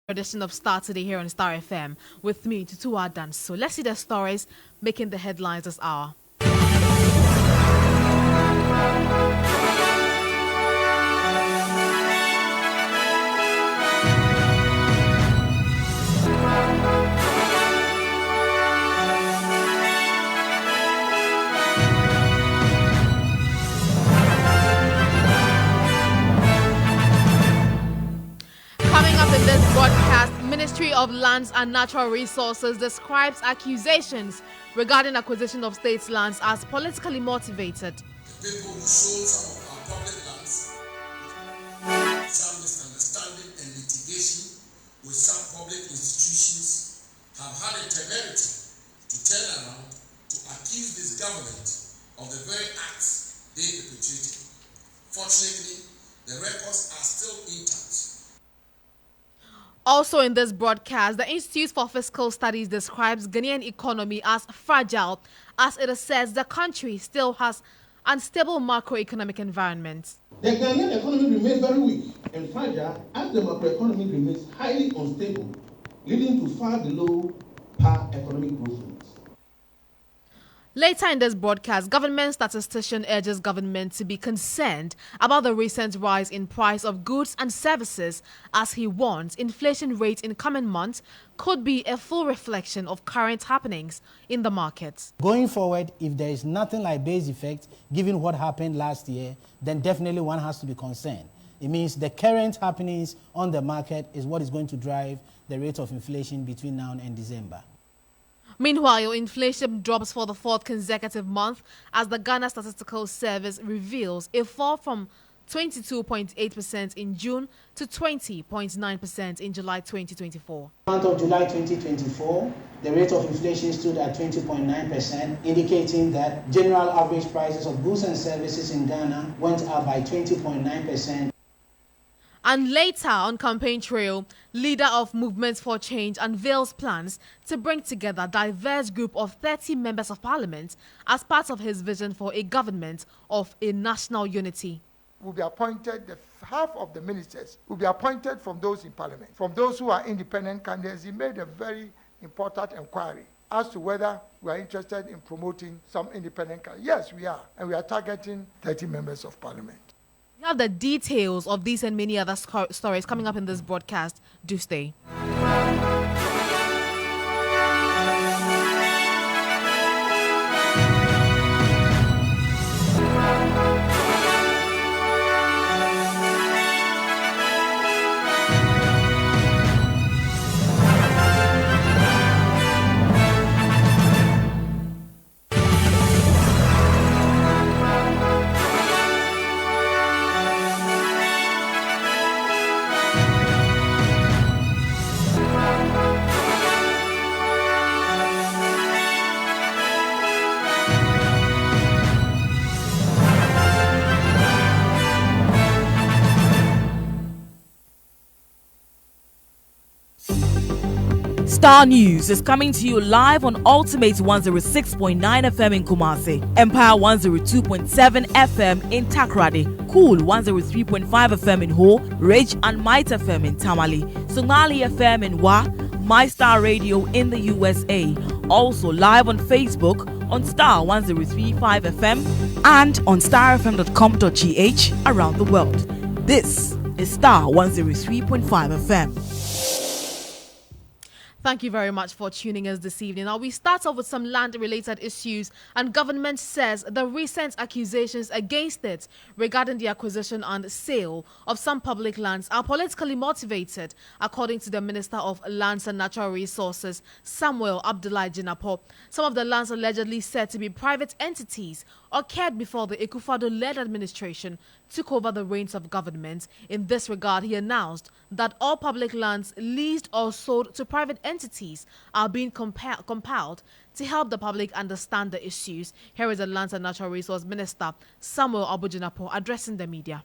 Edition of Starr today here on Starr FM with me, Tutuwaa Danso. Let's see the stories making the headlines this hour. In this broadcast, Ministry of Lands and Natural Resources describes accusations regarding acquisition of state lands as politically motivated. People who sold some of our public lands, some misunderstanding and litigation with some public institutions have had a temerity to turn around to accuse this government of the very acts they perpetrated. Fortunately, the records are still intact. Also in this broadcast, the Institute for Fiscal Studies describes Ghanaian economy as fragile as it says the country still has unstable macroeconomic environment. The Ghanaian economy remains very weak and fragile as the macroeconomy remains highly unstable, leading to far below par economic growth rates. Later in this broadcast, government statistician urges government to be concerned about the recent rise in price of goods and services as he warns inflation rate in coming months could be a full reflection of current happenings in the market. Going forward, if there is nothing like base effect, given what happened last year, then definitely one has to be concerned. It means the current happenings on the market is what is going to drive the rate of inflation between now and December. Meanwhile, inflation drops for the fourth consecutive month as the Ghana Statistical Service reveals a fall from 22.8% in June to 20.9% in July 2024. Month of July 2024, the rate of inflation stood at 20.9%, indicating that general average prices of goods and services in Ghana went up by 20.9%. And later on campaign trail, leader of Movements for Change unveils plans to bring together a diverse group of 30 members of parliament as part of his vision for a government of a national unity. Will be appointed, half of the ministers will be appointed from those in parliament. From those who are independent candidates, he made a very important inquiry as to whether we are interested in promoting some independent candidates. Yes, we are, and we are targeting 30 members of parliament. We have the details of these and many other stories coming up in this broadcast. Do stay. Starr News is coming to you live on Ultimate 106.9 FM in Kumasi, Empire 102.7 FM in Takrady, Cool 103.5 FM in Ho, Rage and Might FM in Tamale, Somali FM in Wa, My Star Radio in the USA. Also live on Facebook on Starr 103.5 FM and on starfm.com.gh around the world. This is Starr 103.5 FM. Thank you very much for tuning us this evening. Now, we start off with some land-related issues, and government says the recent accusations against it regarding the acquisition and sale of some public lands are politically motivated, according to the Minister of Lands and Natural Resources, Samuel Abdullahi Jinapor. Some of the lands allegedly said to be private entities occurred before the Akufo-Addo-led administration took over the reins of government. In this regard, he announced that all public lands leased or sold to private entities are being compiled to help the public understand the issues. Here is the Lands and Natural Resource Minister, Samuel Abdullahi, addressing the media.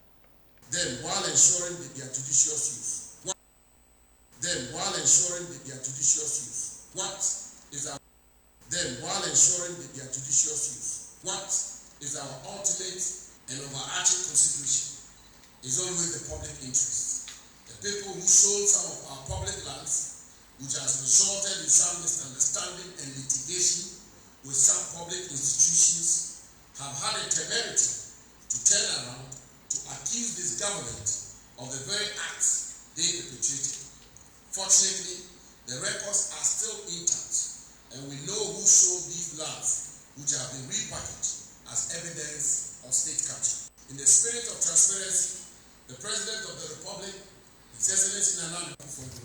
Then, while ensuring their judicious use, what is our ultimate and overarching consideration is always the public interest. The people who sold some of our public land which has resulted in some misunderstanding and litigation with some public institutions, have had a temerity to turn around to accuse this government of the very acts they perpetrated. Fortunately, the records are still intact, and we know who sold these lands, which have been repackaged as evidence of state capture. In the spirit of transparency, the President of the Republic, His Excellency Nana Akufo-Addo,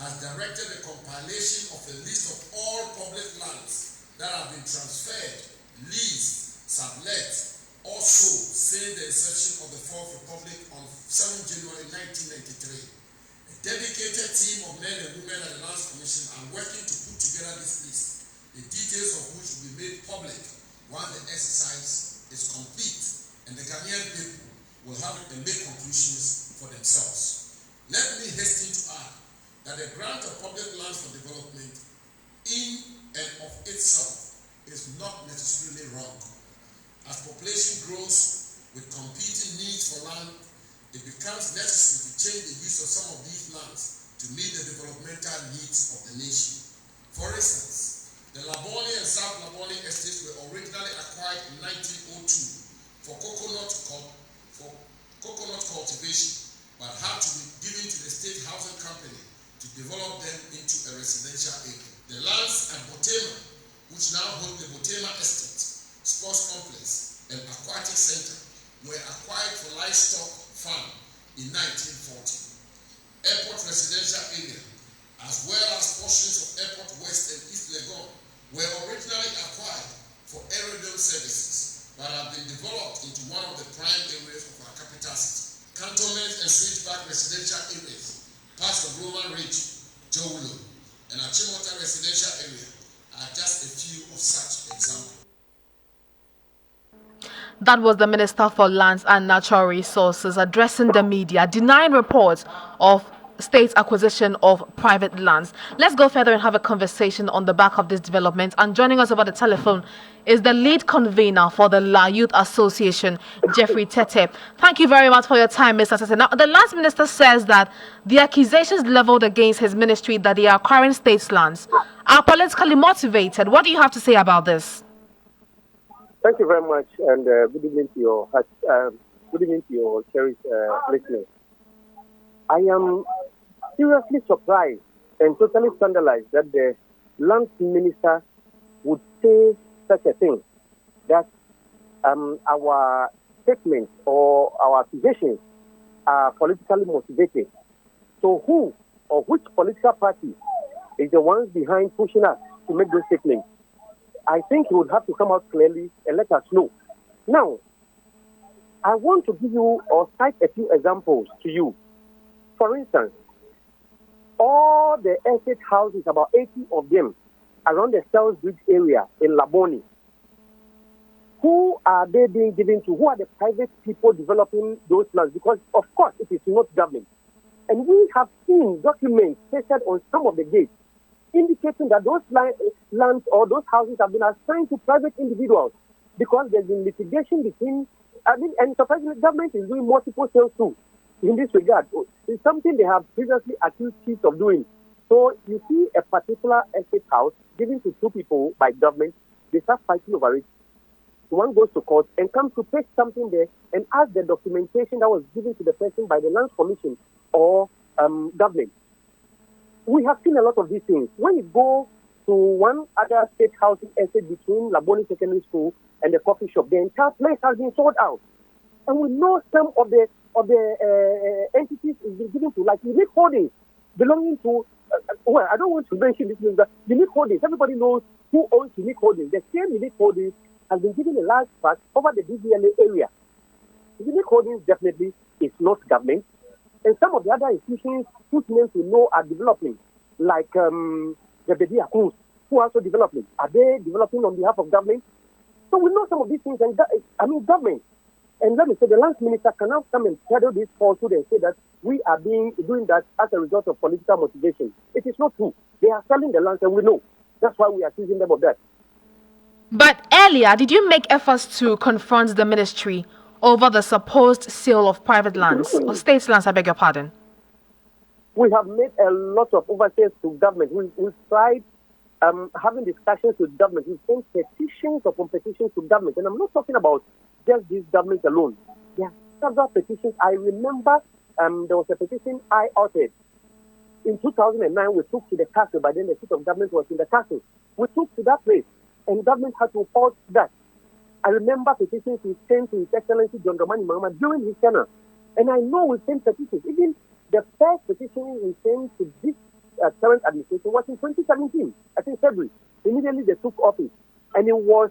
has directed the compilation of a list of all public lands that have been transferred, leased, sublet, or sold since the inception of the Fourth Republic on 7 January 1993. A dedicated team of men and women at the Lands Commission are working to put together this list, the details of which will be made public once the exercise is complete and the Ghanaian people will have and make conclusions for themselves. Let me hasten to add that the grant of public lands for development in and of itself is not necessarily wrong. As population grows with competing needs for land, it becomes necessary to change the use of some of these lands to meet the developmental needs of the nation. For instance, the Labone and South Labone estates were originally acquired in 1902 for coconut cultivation, but had to be given to the state housing company to develop them into a residential area. The lands at Botema, which now hold the Botema Estate, Sports Complex, and Aquatic Center, were acquired for livestock farm in 1940. Airport residential area, as well as portions of Airport West and East Legon, were originally acquired for aerodrome services, but have been developed into one of the prime areas of our capital city. Cantonment and switchback residential areas, past the Roman Ridge, Jowlo, and Achimota residential area are just a few of such examples. That was the Minister for Lands and Natural Resources addressing the media, denying reports of state acquisition of private lands. Let's go further and have a conversation on the back of this development. And joining us over the telephone is the lead convener for the La Youth Association, Jeffrey Tete. Thank you very much for your time, Mr. Tete. Now, the Lands Minister says that the accusations leveled against his ministry that they are acquiring state lands are politically motivated. What do you have to say about this? Thank you very much, and good evening to your cherished listeners. I am seriously surprised and totally scandalized that the Lands Minister would say such a thing, that our statements or our accusations are politically motivated. So who or which political party is the ones behind pushing us to make those statements? I think he would have to come out clearly and let us know. Now, I want to give you or cite a few examples to you. For instance, all the estate houses, about 80 of them, around the South Bridge area in Labone, who are they being given to? Who are the private people developing those lands? Because, of course, it is not government. And we have seen documents pasted on some of the gates indicating that those lands or those houses have been assigned to private individuals because there's been litigation between, and surprisingly, the government is doing multiple sales too in this regard. It's something they have previously accused chiefs of doing. So you see a particular estate house given to two people by government, they start fighting over it. One goes to court and comes to pay something there and ask the documentation that was given to the person by the Lands Commission or government. We have seen a lot of these things. When you go to one other state housing estate between Labone Secondary School and the coffee shop, the entire place has been sold out. And we know some of the entities is being given to, like unique holdings belonging to, well, I don't want to mention this name, but unique holdings. Everybody knows who owns unique holdings. The same unique holdings has been given a large part over the DVLA area. Unique holdings definitely is not government. And some of the other institutions whose names we know are developing, like the Bedia Cruz, who are also developing. Are they developing on behalf of government? So we know some of these things, and government. And let me say, the Lands Minister can now come and peddle this falsehood and say that we are doing that as a result of political motivation. It is not true. They are selling the lands, and we know. That's why we are accusing them of that. But earlier, did you make efforts to confront the ministry over the supposed sale of private lands, or state lands, I beg your pardon? We have made a lot of overtures to government. We've tried having discussions with government. We've sent petitions upon petitions to government. And I'm not talking about just this government alone. There are several petitions. I remember there was a petition I authored. In 2009, we took to the castle, but then the seat of government was in the castle. We took to that place, and government had to halt that. I remember petitions we sent to His Excellency John Dramani Mahama during his tenure. And I know we sent petitions. Even the first petition we sent to this current administration was in 2017, I think February. Immediately they took office. And it was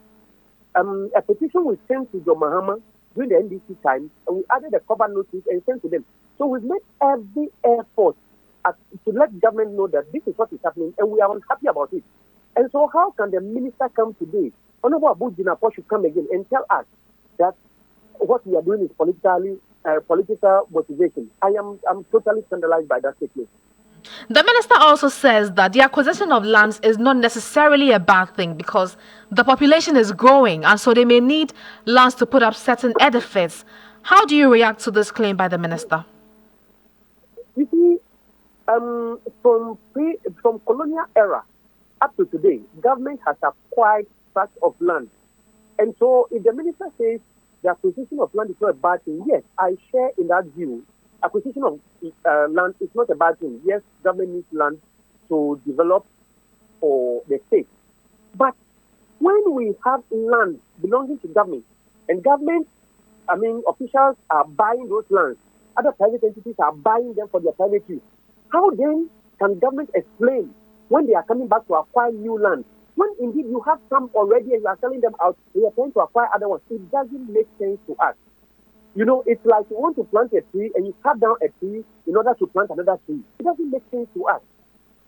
a petition we sent to John Mahama during the NDC time, and we added a cover notice and sent to them. So we've made every effort to let government know that this is what is happening, and we are unhappy about it. And so how can the minister come today? Honorable Abu Jinapor should come again and tell us that what we are doing is political motivation. I'm totally scandalized by that statement. The minister also says that the acquisition of lands is not necessarily a bad thing because the population is growing and so they may need lands to put up certain edifices. How do you react to this claim by the minister? You see, from colonial era up to today, government has acquired tracts of land. And so if the minister says the acquisition of land is not a bad thing, yes, I share in that view. Acquisition of land is not a bad thing. Yes, government needs land to develop for the state. But when we have land belonging to government, and government, officials are buying those lands, other private entities are buying them for their private use, how then can government explain when they are coming back to acquire new land? When indeed you have some already and you are selling them out, they are trying to acquire other ones. It doesn't make sense to us. You know, it's like you want to plant a tree and you cut down a tree in order to plant another tree. It doesn't make sense to us.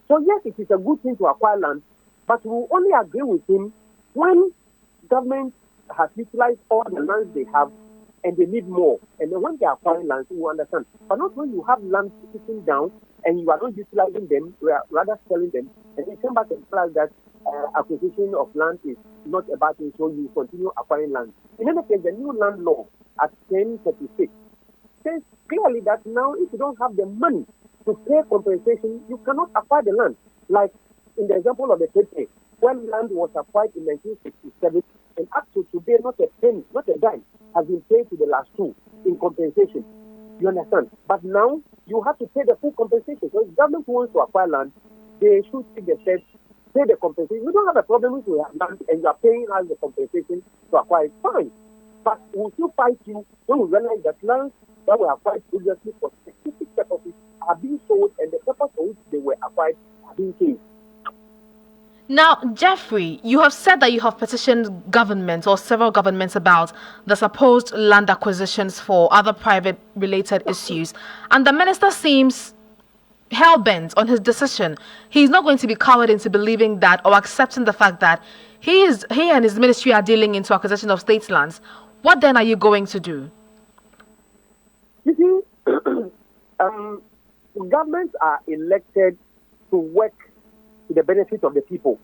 So yes, it is a good thing to acquire land, but we will only agree with him when government has utilized all the lands they have and they need more. And then when they are acquiring lands, we understand. But not when you have land sitting down and you are not utilizing them, we are rather selling them, and you come back and tell us that acquisition of land is not a bad thing, so you continue acquiring land. In any case, the new land law at 1036 says clearly that now if you don't have the money to pay compensation, you cannot acquire the land. Like in the example of the Tete, when land was acquired in 1967, and up to today, not a penny, not a dime, has been paid to the last two in compensation. You understand? But now you have to pay the full compensation. So if government wants to acquire land, they should take the steps, pay the compensation. We don't have a problem if we have land and you are paying us the compensation to acquire it. Fine. But we'll still fight you when we realize that lands that were acquired previously for specific purposes are being sold and the purpose for which they were acquired are being changed. Now, Jeffrey, you have said that you have petitioned governments or several governments about the supposed land acquisitions for other private related issues. And the minister seems hell-bent on his decision. He's not going to be cowed into believing that or accepting the fact that he and his ministry are dealing into acquisition of state lands. What then are you going to do? You see, governments are elected to work to the benefit of the people.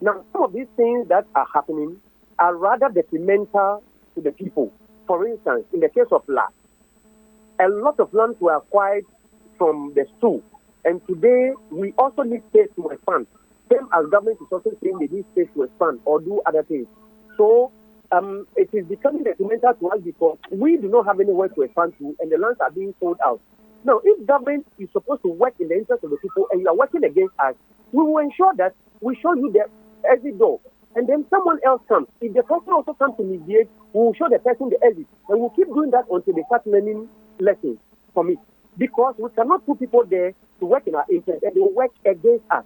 Now, some of these things that are happening are rather detrimental to the people. For instance, in the case of land, a lot of lands were acquired from the stool, and today we also need space to expand. Same as government is also saying they need space to expand or do other things. So it is becoming detrimental to us because we do not have anywhere to expand to, and the lands are being sold out. Now, if government is supposed to work in the interest of the people and you are working against us, we will ensure that we show you the exit door. And then someone else comes. If the person also comes to mediate, we will show the person the exit. And we'll keep doing that until they start learning lessons from it. Because we cannot put people there to work in our interest and they work against us.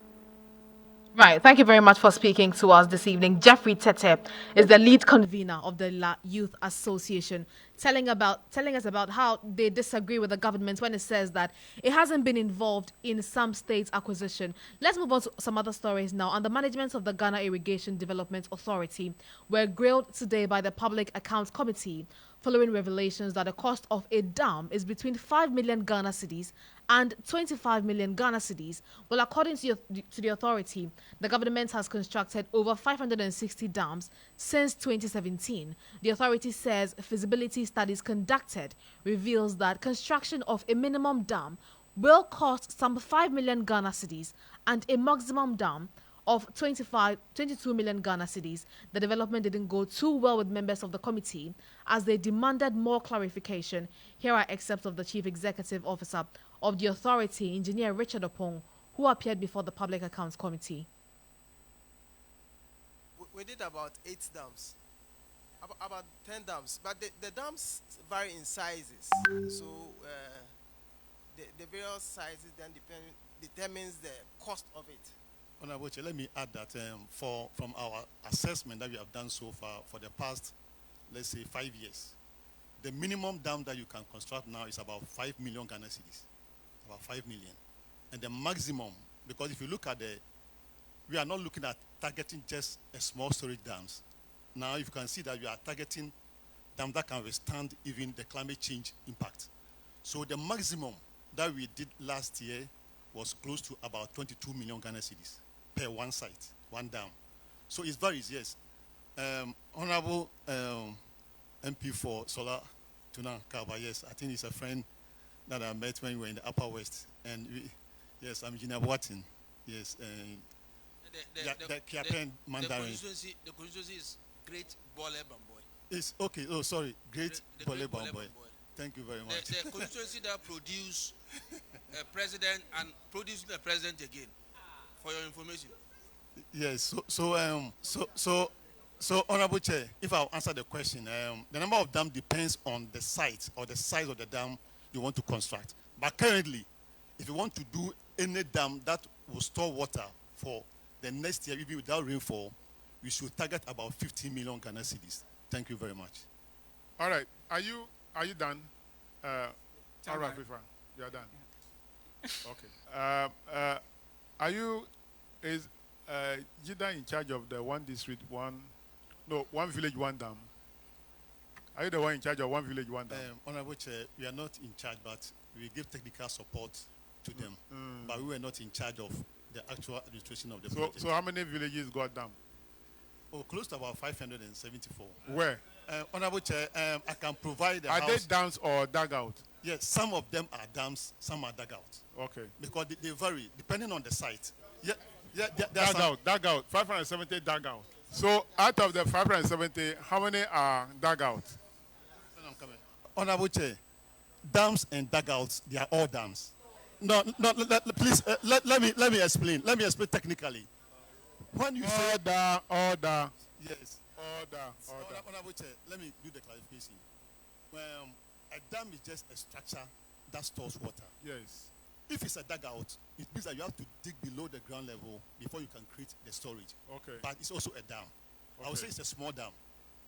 Right. Thank you very much for speaking to us this evening. Jeffrey Tete is the lead convener of the La Youth Association, telling us about how they disagree with the government when it says that it hasn't been involved in some states' acquisition. Let's move on to some other stories now. And the management of the Ghana Irrigation Development Authority were grilled today by the Public Accounts Committee following revelations that the cost of a dam is between 5 million Ghana cedis and 25 million Ghana cedis. Well, according to the authority, the government has constructed over 560 dams since 2017. The authority says feasibility studies conducted reveals that construction of a minimum dam will cost some 5 million Ghana cedis and a maximum dam of 22 million Ghana cedis. The development didn't go too well with members of the committee as they demanded more clarification. Here are excerpts of the Chief Executive Officer of the authority, Engineer Richard Opong, who appeared before the Public Accounts Committee. We did about 8 dams, about 10 dams, but the dams vary in sizes. So the various sizes then determines the cost of it. Honorable Chair, let me add that from our assessment that we have done so far for the past, let's say, 5 years, the minimum dam that you can construct now is about 5 million Ghana cedis, about 5 million. And the maximum, because if you look at we are not looking at targeting just a small storage dams. Now you can see that we are targeting dams that can withstand even the climate change impact. So the maximum that we did last year was close to about 22 million Ghana cedis per one site, one dam. So it varies, yes. Honorable MP for Solar Tuna Kaba, yes, I think he's a friend that I met when we were in the Upper West. And yes, I'm Engineer Watson, yes. The constituency is Great Bole Bamboy. It's okay. Oh, sorry, Great Bole Bamboy. Thank you very much. The constituency that produce a president and produce the president again, for your information. Yes. So, Honorable Chair, if I'll answer the question, the number of dams depends on the site or the size of the dam you want to construct. But currently, if you want to do any dam that will store water for the next year, even without rainfall, we should target about 15 million Ghana cedis. Thank you very much. All right. Are you done? All right, FIFA. You are done. Okay. Is Jida in charge of the one village, one dam? Are you the one in charge of one village, one dam? Honorable Chair, we are not in charge, but we give technical support to them. But we were not in charge of the actual administration of the project. So how many villages got dam? Oh, close to about 574. Where? Honorable Chair, I can provide the Are house. they dams or dugout? Yes, some of them are dams, some are dugouts. Okay. Because they vary depending on the site. Dugout, 570 dugout. So out of the 570, how many are dugouts? Honorable Chair, dams and dugouts, they are all dams. Please, let me explain. Let me explain technically. When you say order. Yes. Order. Honorable Chair, let me do the clarification. A dam is just a structure that stores water. Yes. If it's a dugout, it means that you have to dig below the ground level before you can create the storage. Okay. But it's also a dam. Okay. I would say it's a small dam.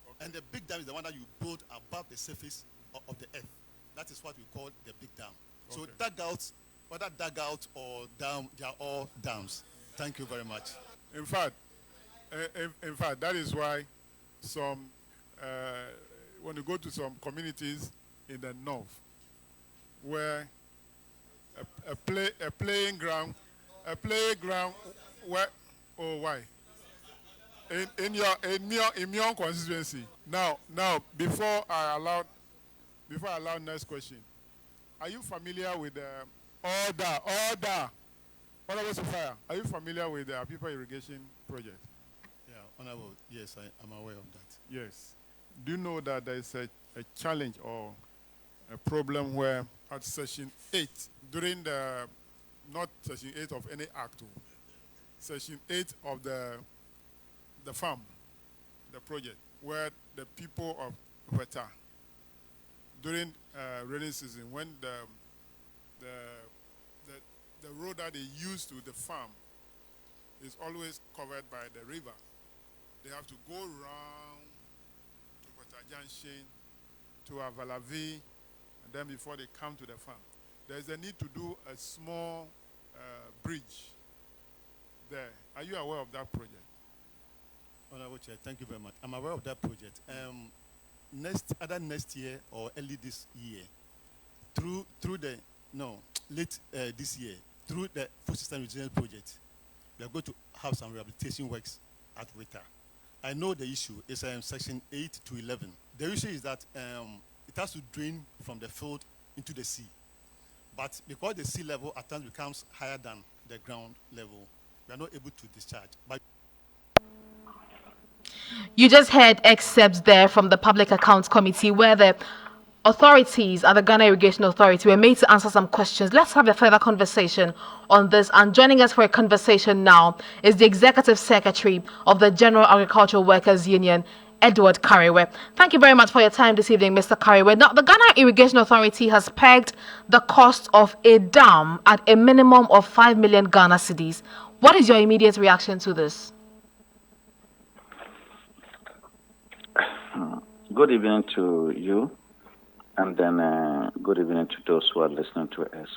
Okay. And the big dam is the one that you build above the surface of the earth. That is what we call the big dam. Okay. So dugouts, whether dugout or dam, they are all dams. Thank you very much. In fact, that is why when you go to some communities in the north, where a playing ground where why in your constituency. Now before I allow next question, are you familiar with order? Honorable Sophia, are you familiar with the People Irrigation Project? Yeah, Honorable, yes, I am aware of that. Yes. Do you know that there is a challenge or a problem where at Section 8, during not Section 8 of any act, Section 8 of the farm, the project, where the people of Weta, during rainy season, when the road that they use to the farm is always covered by the river, they have to go around to Weta Junction, to Avalavi, and then before they come to the farm. There is a need to do a small bridge there. Are you aware of that project? Honorable Chair, thank you very much. I'm aware of that project. Next year or early this year, late this year, through the Food System Resilience Project, we are going to have some rehabilitation works at Weta. I know the issue is Section 8 to 11. The issue is that it has to drain from the field into the sea. But because the sea level at times becomes higher than the ground level, we are not able to discharge. But You just heard excerpts there from the Public Accounts Committee where the authorities at the Ghana Irrigation Authority were made to answer some questions. Let's have a further conversation on this. And joining us for a conversation now is the Executive Secretary of the General Agricultural Workers Union, Edward Kariwe. Thank you very much for your time this evening, Mr. Kariwe. Now, the Ghana Irrigation Authority has pegged the cost of a dam at a minimum of 5 million Ghana cedis. What is your immediate reaction to this? Good evening to you, and then good evening to those who are listening to us.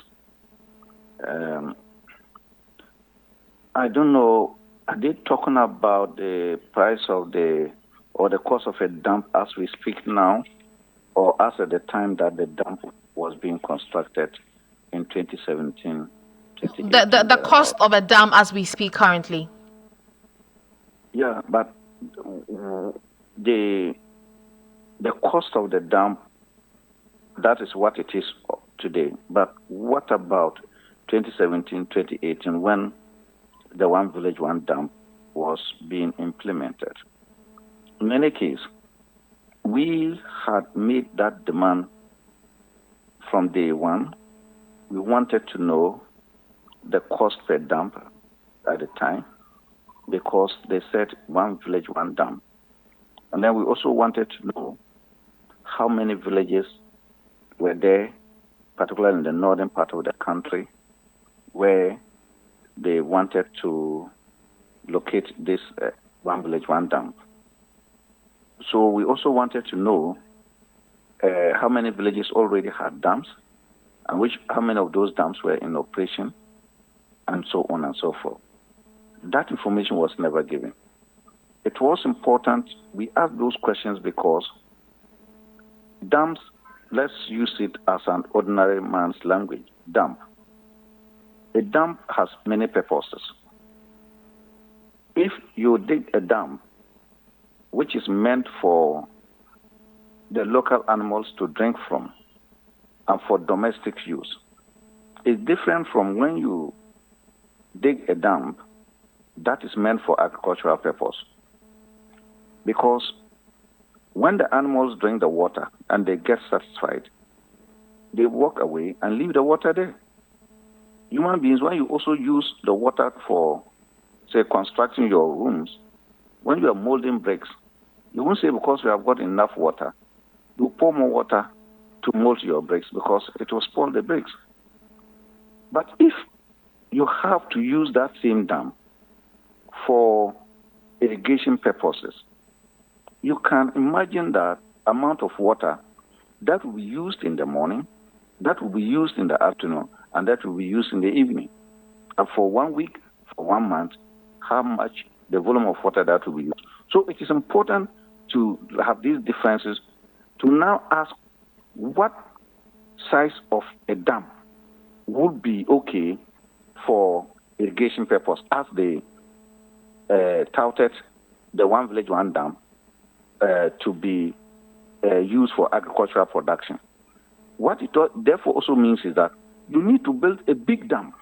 I don't know, are they talking about the price of or the cost of a dam as we speak now, or as at the time that the dam was being constructed in 2017? The cost of a dam as we speak currently. Yeah, but the cost of the dam, that is what it is today. But what about 2017, 2018, when the One Village, One Dam was being implemented? In any case, we had made that demand from day one. We wanted to know the cost per dam at the time, because they said One Village, One Dam. And then we also wanted to know how many villages were there, particularly in the northern part of the country, where they wanted to locate this One Village, One Dam. So we also wanted to know how many villages already had dams, and how many of those dams were in operation, and so on and so forth. That information was never given. It was important we asked those questions because dams, let's use it as an ordinary man's language, dam. A dam has many purposes. If you dig a dam, which is meant for the local animals to drink from and for domestic use, it's different from when you dig a dam that is meant for agricultural purpose. Because when the animals drink the water and they get satisfied, they walk away and leave the water there. Human beings, when you also use the water for, say, constructing your rooms, when you are molding bricks, you won't say because you have got enough water, you pour more water to mold your bricks because it will spoil the bricks. But if you have to use that same dam for irrigation purposes, you can imagine that amount of water that will be used in the morning, that will be used in the afternoon, and that will be used in the evening. And for 1 week, for 1 month, how much the volume of water that will be used. So it is important to have these differences to now ask what size of a dam would be okay for irrigation purpose, as they touted the One Village, One Dam to be used for agricultural production. What it therefore also means is that you need to build a big dam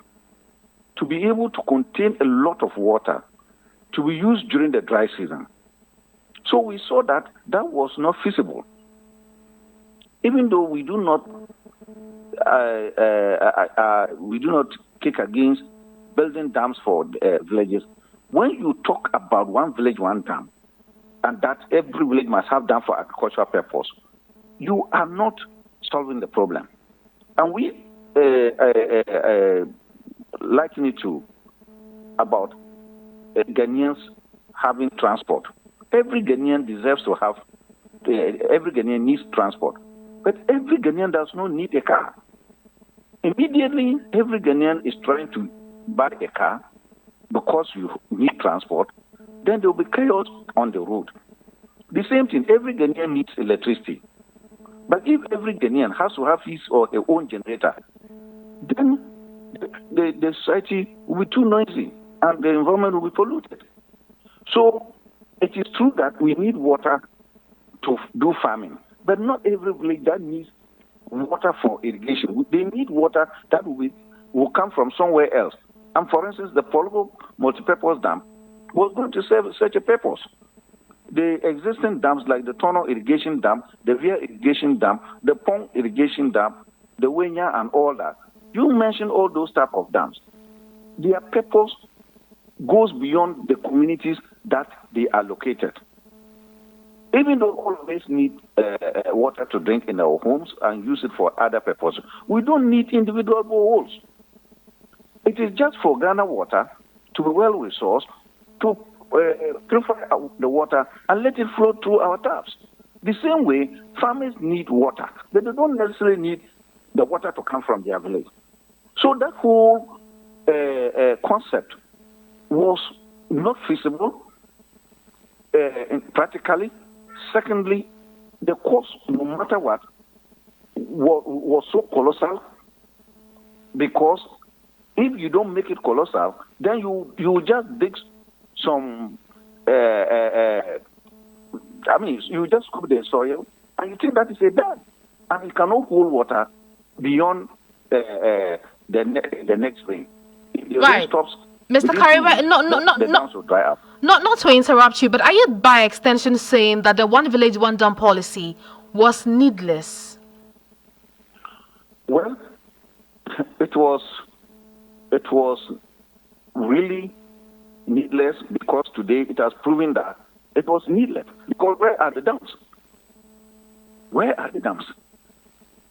to be able to contain a lot of water to be used during the dry season. So we saw that that was not feasible. Even though we do not kick against building dams for villages, when you talk about One Village, One Dam, and that every village must have dam for agricultural purpose, you are not solving the problem. And we liken it to about Ghanaians having transport. Every Ghanaian deserves to have, every Ghanaian needs transport. But every Ghanaian does not need a car. Immediately, every Ghanaian is trying to buy a car because you need transport, then there will be chaos on the road. The same thing, every Ghanaian needs electricity. But if every Ghanaian has to have his or her own generator, then the society will be too noisy and the environment will be polluted. So it is true that we need water to do farming, but not every village that needs water for irrigation. They need water that will come from somewhere else. And for instance, the Polgo multipurpose dam was going to serve such a purpose. The existing dams like the Tono irrigation dam, the Via irrigation dam, the Pong irrigation dam, the Wenya and all that. You mentioned all those type of dams. Their purpose goes beyond the communities that they are located. Even though all of us need water to drink in our homes and use it for other purposes, we don't need individual boreholes. It is just for Ghana water to be well resourced, to purify the water and let it flow through our taps. The same way, farmers need water, but they don't necessarily need the water to come from their village. So that whole concept was not feasible practically. Secondly, the cost, no matter what, was so colossal, because if you don't make it colossal, then you just dig some, you just scoop the soil, and you think that is a dam, and it cannot hold water beyond the next rain. If the rain stops, Mr. Kariba, the dams will dry up. Not to interrupt you, but are you by extension saying that the one village, one dam policy was needless? Well, it was really needless, because today it has proven that it was needless. Because where are the dams? Where are the dams?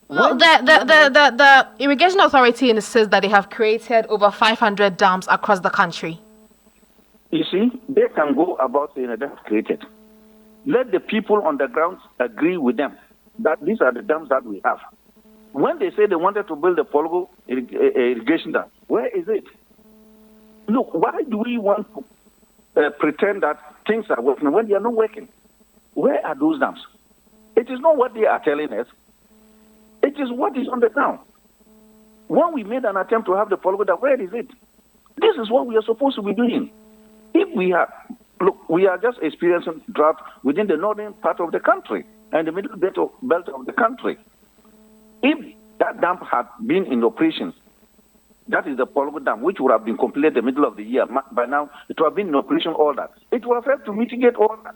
Well, the Irrigation Authority insists that they have created over 500 dams across the country. You see, they can go about saying that they have created. Let the people on the ground agree with them that these are the dams that we have. When they say they wanted to build a Polgo irrigation dam, where is it? Look, why do we want to pretend that things are working when they are not working? Where are those dams? It is not what they are telling us. It is what is on the ground. When we made an attempt to have the Polgo dam, where is it? This is what we are supposed to be doing. If we are just experiencing drought within the northern part of the country and the middle belt of the country. If that dam had been in operation, that is the Polgo dam, which would have been completed the middle of the year. By now, it would have been in operation, all that. It would have helped to mitigate all that.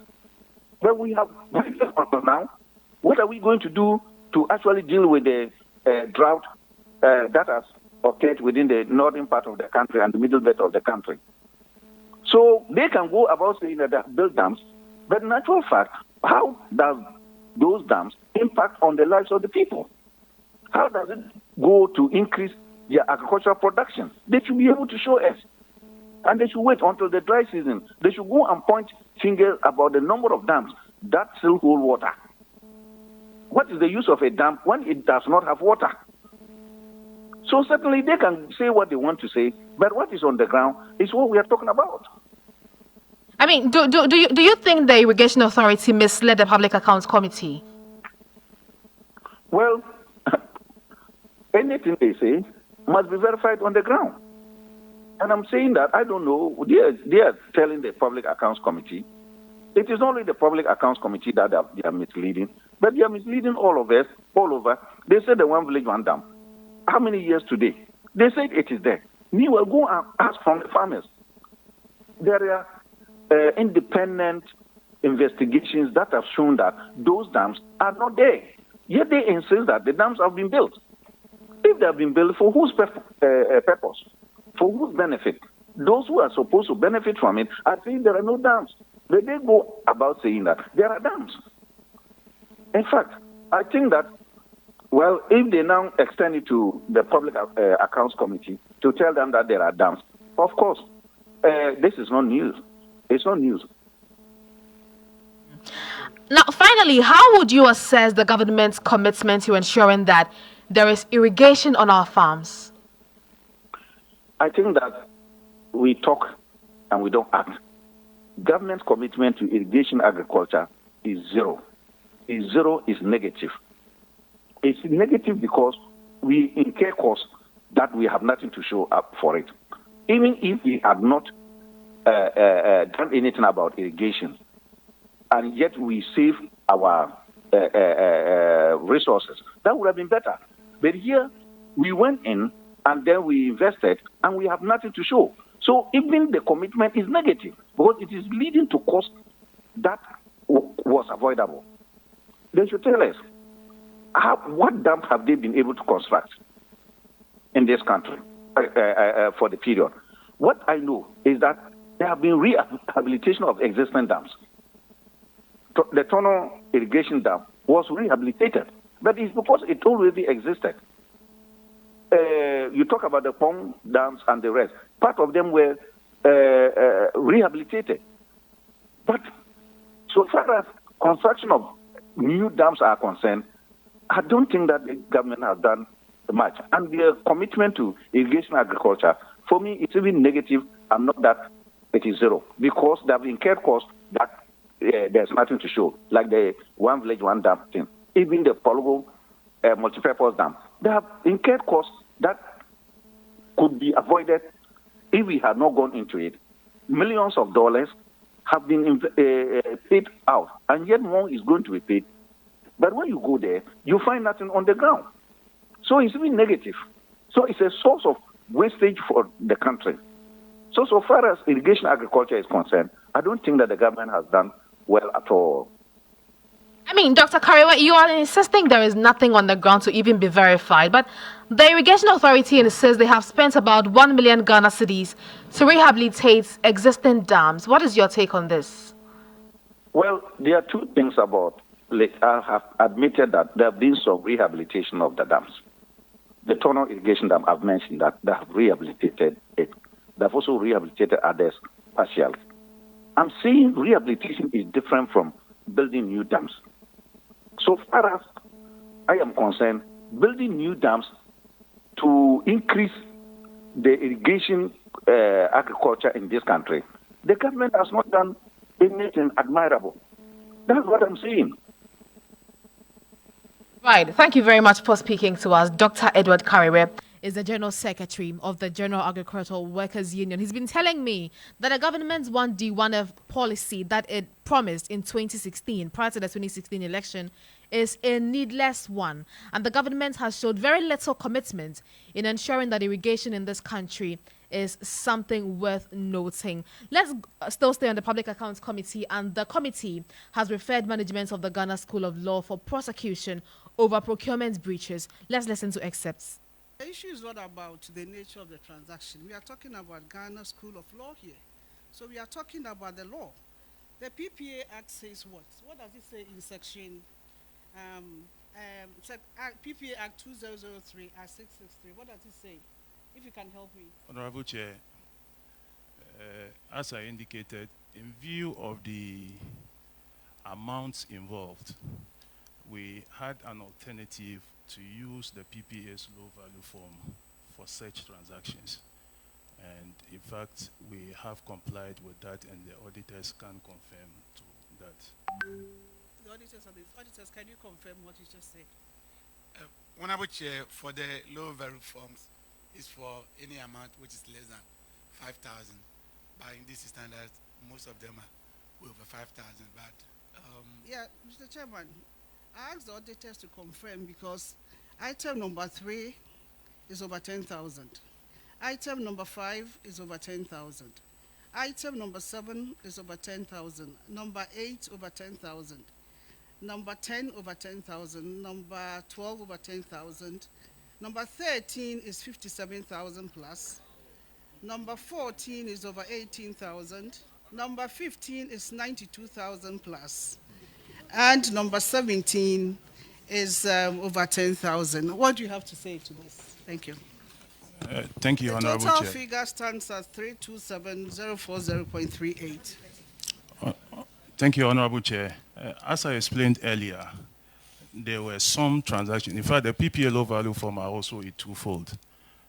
But we have now. What are we going to do to actually deal with the drought that has occurred within the northern part of the country and the middle belt of the country? So they can go about saying that they build dams, but in actual fact, how does those dams impact on the lives of the people? How does it go to increase their agricultural production? They should be able to show us. And they should wait until the dry season. They should go and point fingers about the number of dams that still hold water. What is the use of a dam when it does not have water? So certainly they can say what they want to say, but what is on the ground is what we are talking about. I mean, do you think the Irrigation Authority misled the Public Accounts Committee? Well, anything they say must be verified on the ground. And I'm saying that, I don't know, they are telling the Public Accounts Committee. It is only the Public Accounts Committee that they are misleading, but they are misleading all of us, all over. They said the one village, one dam. How many years today? They said it is there. Meanwhile, go and ask from the farmers. There are independent investigations that have shown that those dams are not there. Yet they insist that the dams have been built. If they have been built, for whose purpose? For whose benefit? Those who are supposed to benefit from it are saying there are no dams. But they go about saying that there are dams. In fact, I think that, well, if they now extend it to the Public Accounts Committee to tell them that there are dams, of course, this is not news. It's not news. Now, finally, how would you assess the government's commitment to ensuring that there is irrigation on our farms? I think that we talk and we don't act. Government's commitment to irrigation agriculture is zero. Is zero, is negative. It's negative because we incur costs that we have nothing to show up for it. Even if we had not done anything about irrigation, and yet we save our resources. That would have been better. But here, we went in and then we invested and we have nothing to show. So even the commitment is negative because it is leading to cost that was avoidable. They should tell us what dams have they been able to construct in this country for the period. What I know is that there have been rehabilitation of existing dams. The Tutuwaa irrigation dam was rehabilitated, but it's because it already existed. You talk about the Pong dams and the rest. Part of them were rehabilitated. But so far as construction of new dams are concerned, I don't think that the government has done much. And their commitment to irrigation agriculture, for me, it's even negative and not that it is zero. Because they have incurred costs that there's nothing to show, like the one village, one dam thing. Even the Polugo multipurpose dam, they have incurred costs that could be avoided if we had not gone into it. Millions of dollars have been paid out, and yet more is going to be paid. But when you go there, you find nothing on the ground. So it's even negative. So it's a source of wastage for the country. So far as irrigation agriculture is concerned, I don't think that the government has done well at all. I mean, Dr. Kariwa, you are insisting there is nothing on the ground to even be verified, but the Irrigation Authority says they have spent about 1 million Ghana cedis to rehabilitate existing dams. What is your take on this? Well, there are two things about it. I have admitted that there have been some rehabilitation of the dams. The Tutuwaa irrigation dam, I've mentioned that they have rehabilitated it. They've also rehabilitated others partially. I'm saying rehabilitation is different from building new dams. So far as I am concerned, building new dams to increase the irrigation agriculture in this country, the government has not done anything admirable. That's what I'm saying. Right. Thank you very much for speaking to us. Dr. Edward Kariwe is the General Secretary of the General Agricultural Workers Union. He's been telling me that the government's 1D, 1F policy that it promised in 2016, prior to the 2016 election, is a needless one. And the government has showed very little commitment in ensuring that irrigation in this country is something worth noting. Let's still stay on the Public Accounts Committee, and the committee has referred management of the Ghana School of Law for prosecution over procurement breaches. Let's listen to excerpts. The issue is not about the nature of the transaction. We are talking about Ghana School of Law here. So we are talking about the law. The PPA Act says what? What does it say in section PPA Act 2003 Act 663? What does it say? If you can help me. Honorable Chair, as I indicated, in view of the amounts involved, we had an alternative to use the PPA's low value form for such transactions. And in fact, we have complied with that, and the auditors can confirm to that. The auditors, can you confirm what you just said? Honorable Chair, for the low value forms, is for any amount which is less than 5,000. But in this standard, most of them are over 5,000. But yeah, Mr. Chairman, I asked the auditors to confirm because item number 3 is over 10,000. Item number 5 is over 10,000. Item number 7 is over 10,000. Number 8 over 10,000. Number 10 over 10,000. Number 12 over 10,000. Number 13 is 57,000 plus. Number 14 is over 18,000. Number 15 is 92,000 plus. And number 17 is over 10,000. What do you have to say to this? Thank you. Thank you, Honorable Chair. The total figure stands at 327,040.38. Thank you, Honorable Chair. As I explained earlier, there were some transactions. In fact, the PPA low value form are also a twofold.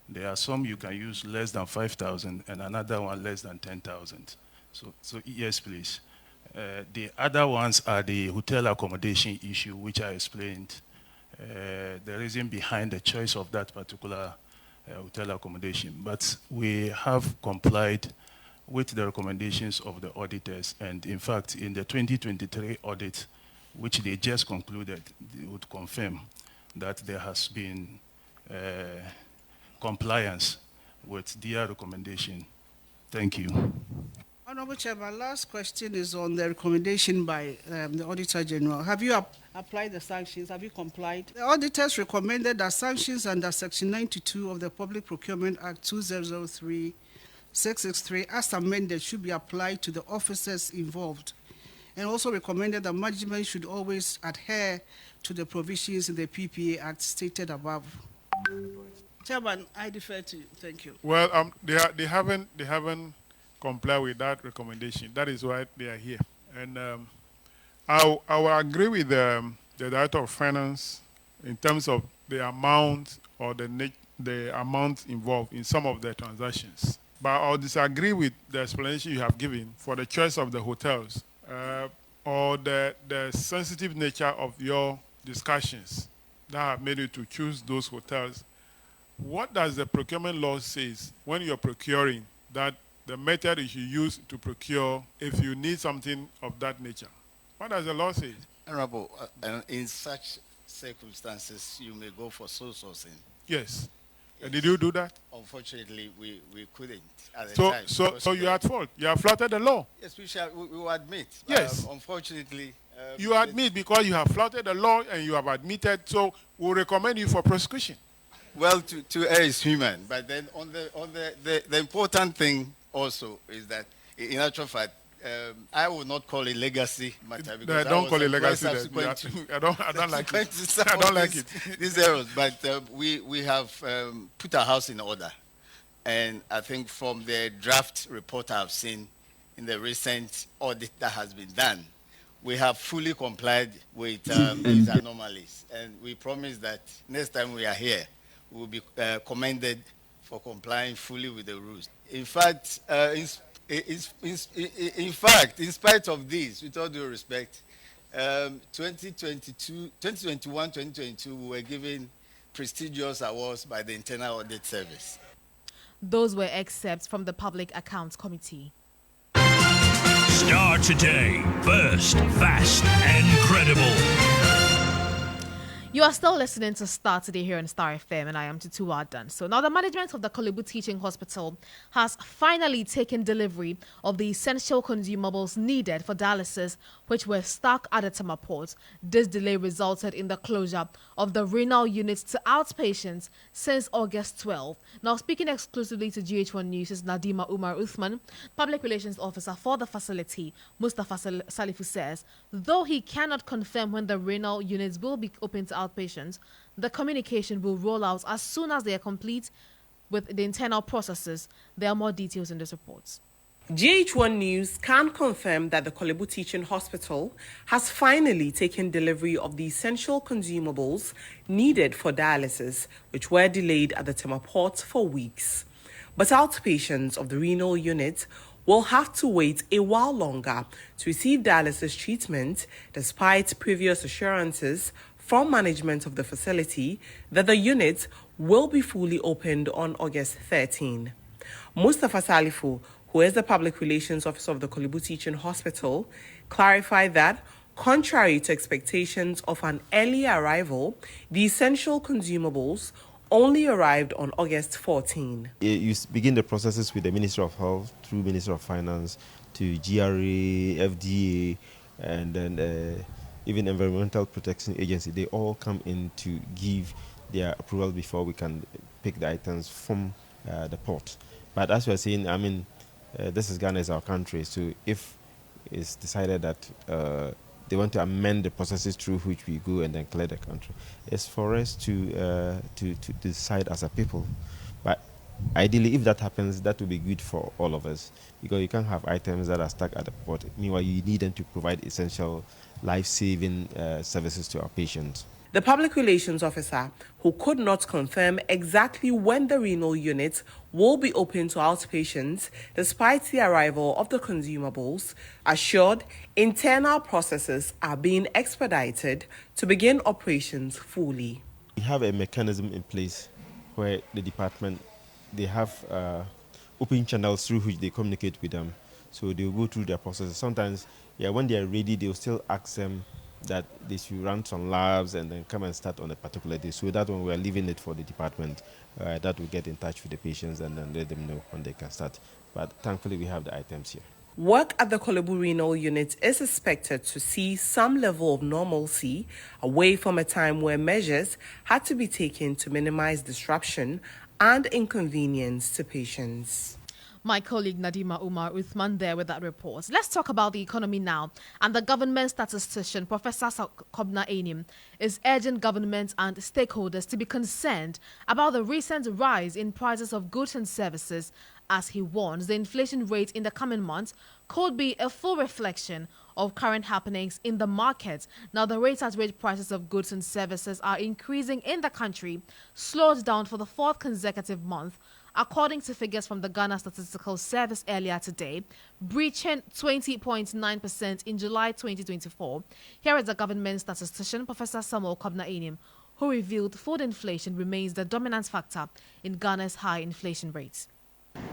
There are some you can use less than 5,000 and another one less than 10,000. So yes, please. The other ones are the hotel accommodation issue, which I explained. The reason behind the choice of that particular hotel accommodation. But we have complied with the recommendations of the auditors. And in fact, in the 2023 audit, which they just concluded, they would confirm that there has been compliance with their recommendation. Thank you. Honorable Chair, my last question is on the recommendation by the Auditor General. Have you applied the sanctions? Have you complied? The auditors recommended that sanctions under Section 92 of the Public Procurement Act 2003-663 as amended should be applied to the officers involved, and also recommended that management should always adhere to the provisions in the PPA Act stated above. Chairman, I defer to you. Thank you. Well, they haven't comply with that recommendation. That is why they are here. And I will agree with the Director of Finance in terms of the amount or the amount involved in some of the transactions. But I'll disagree with the explanation you have given for the choice of the hotels or the sensitive nature of your discussions that have made you to choose those hotels. What does the procurement law say when you're procuring that the method you should use to procure if you need something of that nature? What does the law say? Honorable, in such circumstances, you may go for sole sourcing. Yes. And did you do that? Unfortunately, we couldn't at the time. So you are at fault. You have flouted the law. Yes, we will admit. Yes. Unfortunately. You admit because you have flouted the law and you have admitted, so we'll recommend you for prosecution. Well, to err is human, but then on the important thing also is that, in actual fact, I will not call it legacy matter because I don't call it legacy. I don't like it. I don't like it. These errors, but we have put our house in order, and I think from the draft report I've seen in the recent audit that has been done, we have fully complied with these anomalies, and we promise that next time we are here, we will be commended for complying fully with the rules. In fact, in spite of this, with all due respect, 2021, 2022, we were given prestigious awards by the Internal Audit Service. Those were excerpts from the Public Accounts Committee. Starr today, first, fast, and credible. You are still listening to Starr today here on Starr FM, and I am Tutuwaa Danso. Now, the management of the Kolebu Teaching Hospital has finally taken delivery of the essential consumables needed for dialysis, which were stuck at the Tema port. This delay resulted in the closure of the renal units to outpatients since August 12. Now, speaking exclusively to GH1 News is Nadima Umar Uthman, Public Relations Officer for the facility. Mustafa Salifu says, though he cannot confirm when the renal units will be open to outpatients, the communication will roll out as soon as they are complete with the internal processes. There are more details in this report. GH1 News can confirm that the Kolebu Teaching Hospital has finally taken delivery of the essential consumables needed for dialysis, which were delayed at the Tema port for weeks. But outpatients of the renal unit will have to wait a while longer to receive dialysis treatment, despite previous assurances from management of the facility that the unit will be fully opened on August 13. Mustafa Salifu, who is the Public Relations Officer of the Kolebu Teaching Hospital, clarified that, contrary to expectations of an early arrival, the essential consumables only arrived on August 14. You begin the processes with the Ministry of Health, through Ministry of Finance, to GRA, FDA, and then even Environmental Protection Agency. They all come in to give their approval before we can pick the items from the port. But as we are saying, I mean, this is Ghana, is our country, so if it's decided that they want to amend the processes through which we go and then clear the country, it's for us to decide as a people. But ideally, if that happens, that will be good for all of us, because you can't have items that are stuck at the port. Meanwhile, you need them to provide essential life-saving services to our patients. The Public Relations Officer, who could not confirm exactly when the renal unit will be open to outpatients despite the arrival of the consumables, assured internal processes are being expedited to begin operations fully. We have a mechanism in place where the department, they have open channels through which they communicate with them. So they will go through their processes. Sometimes, when they are ready, they will still ask them that they should run some labs and then come and start on a particular day. So that one we are leaving it for the department that will get in touch with the patients and then let them know when they can start. But thankfully we have the items here. Work at the Kolebu Renal Unit is expected to see some level of normalcy away from a time where measures had to be taken to minimize disruption and inconvenience to patients. My colleague Nadima Umar Uthman there with that report. Let's talk about the economy now. And the government statistician, Professor Kobna Anim, is urging government and stakeholders to be concerned about the recent rise in prices of goods and services, as he warns the inflation rate in the coming months could be a full reflection of current happenings in the market. Now, the rate at which prices of goods and services are increasing in the country slowed down for the fourth consecutive month, according to figures from the Ghana Statistical Service earlier today, breaching 20.9% in July 2024. Here is the government statistician, Professor Samuel Kobna-Enim, who revealed food inflation remains the dominant factor in Ghana's high inflation rates.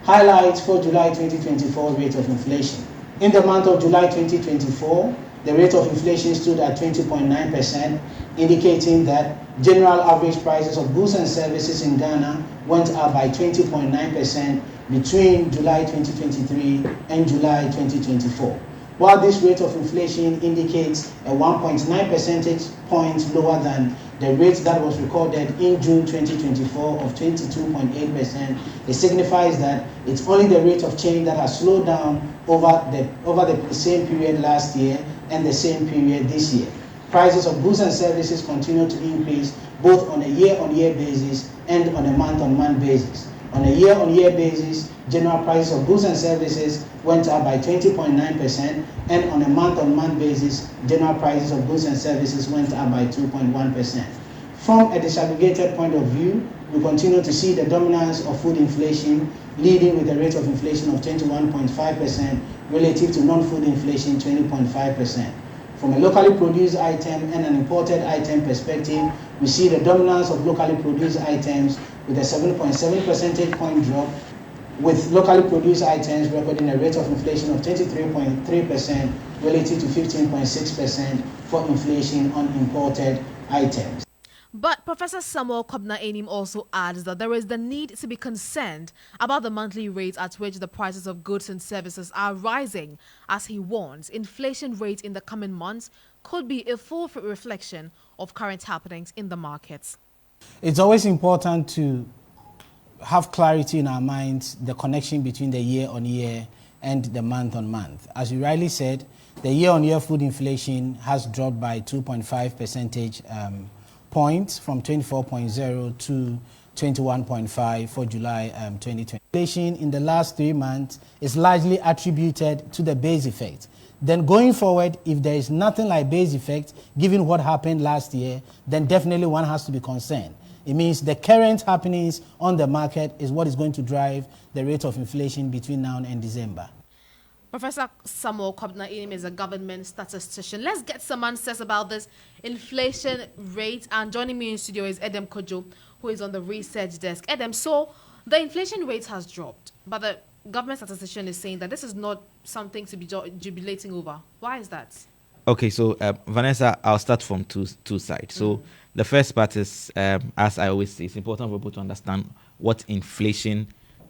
Highlights for July 2024 rate of inflation. In the month of July 2024, the rate of inflation stood at 20.9%, indicating that general average prices of goods and services in Ghana went up by 20.9% between July 2023 and July 2024. While this rate of inflation indicates a 1.9 percentage points lower than the rate that was recorded in June 2024 of 22.8%, it signifies that it's only the rate of change that has slowed down over the same period last year and the same period this year. Prices of goods and services continue to increase both on a year-on-year basis and on a month-on-month basis. On a year-on-year basis, general prices of goods and services went up by 20.9%, and on a month-on-month basis, general prices of goods and services went up by 2.1%. From a disaggregated point of view, we continue to see the dominance of food inflation, leading with a rate of inflation of 21.5% relative to non-food inflation 20.5%. From a locally produced item and an imported item perspective, we see the dominance of locally produced items with a 7.7 percentage point drop, with locally produced items recording a rate of inflation of 23.3% relative to 15.6% for inflation on imported items. But Professor Samuel Kobna-Enim also adds that there is the need to be concerned about the monthly rate at which the prices of goods and services are rising, as he warns inflation rate in the coming months could be a full reflection of current happenings in the markets. It's always important to have clarity in our minds, the connection between the year-on-year and the month-on-month. As you rightly said, the year-on-year food inflation has dropped by 2.5 percentage points from 24.0 to 21.5 for July 2020. Inflation in the last 3 months is largely attributed to the base effect. Then going forward, if there is nothing like base effect, given what happened last year, then definitely one has to be concerned. It means the current happenings on the market is what is going to drive the rate of inflation between now and December. Professor Samuel Kobna-Enim is a government statistician. Let's get some answers about this inflation rate. And joining me in studio is Edem Kojo, who is on the research desk. Edem, so the inflation rate has dropped, but the government statistician is saying that this is not something to be jubilating over. Why is that? Okay, so Vanessa, I'll start from two sides. So the first part is, as I always say, it's important for people to understand what inflation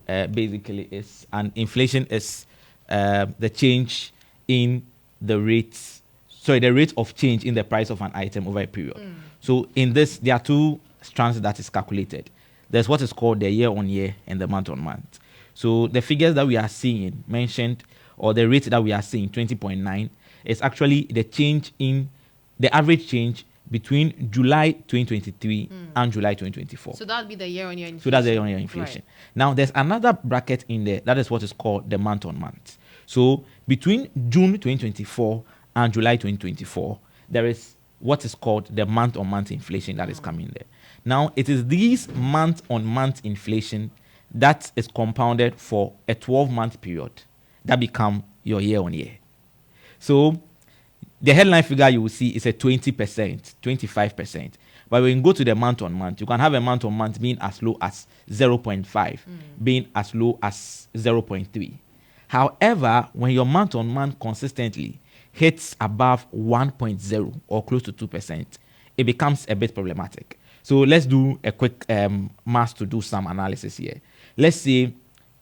basically is. And inflation is the change in the rate of change in the price of an item over a period. So in this, there are two strands that is calculated. There's what is called the year-on-year and the month-on-month. So the figures that we are seeing mentioned, or the rate that we are seeing, 20.9, is actually the change in the average change between July 2023 and July 2024. So that would be the year-on-year inflation. So that's the year-on-year inflation. Right. Now, there's another bracket in there. That is what is called the month-on-month. So between June 2024 and July 2024, there is what is called the month-on-month inflation that is coming there. Now, it is these month-on-month inflation that is compounded for a 12-month period that become your year-on-year. So the headline figure you will see is a 20%, 25%. But when you go to the month-on-month, you can have a month-on-month being as low as 0.5, being as low as 0.3. However, when your month-on-month consistently hits above 1.0 or close to 2%, it becomes a bit problematic. So let's do a quick math to do some analysis here. Let's say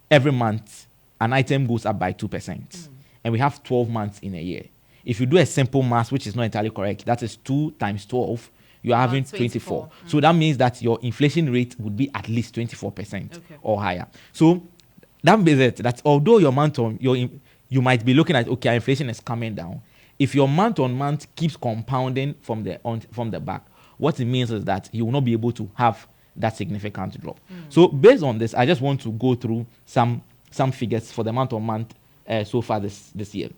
every month an item goes up by 2%, and we have 12 months in a year. If you do a simple math, which is not entirely correct, that is 2 times 12, you are having 24. So that means that your inflation rate would be at least 24% or higher. So that means that although your month on you might be looking at, okay, inflation is coming down. If your month on month keeps compounding from the back, what it means is that you will not be able to have that significant drop. So based on this, I just want to go through some figures for the month on month so far this year.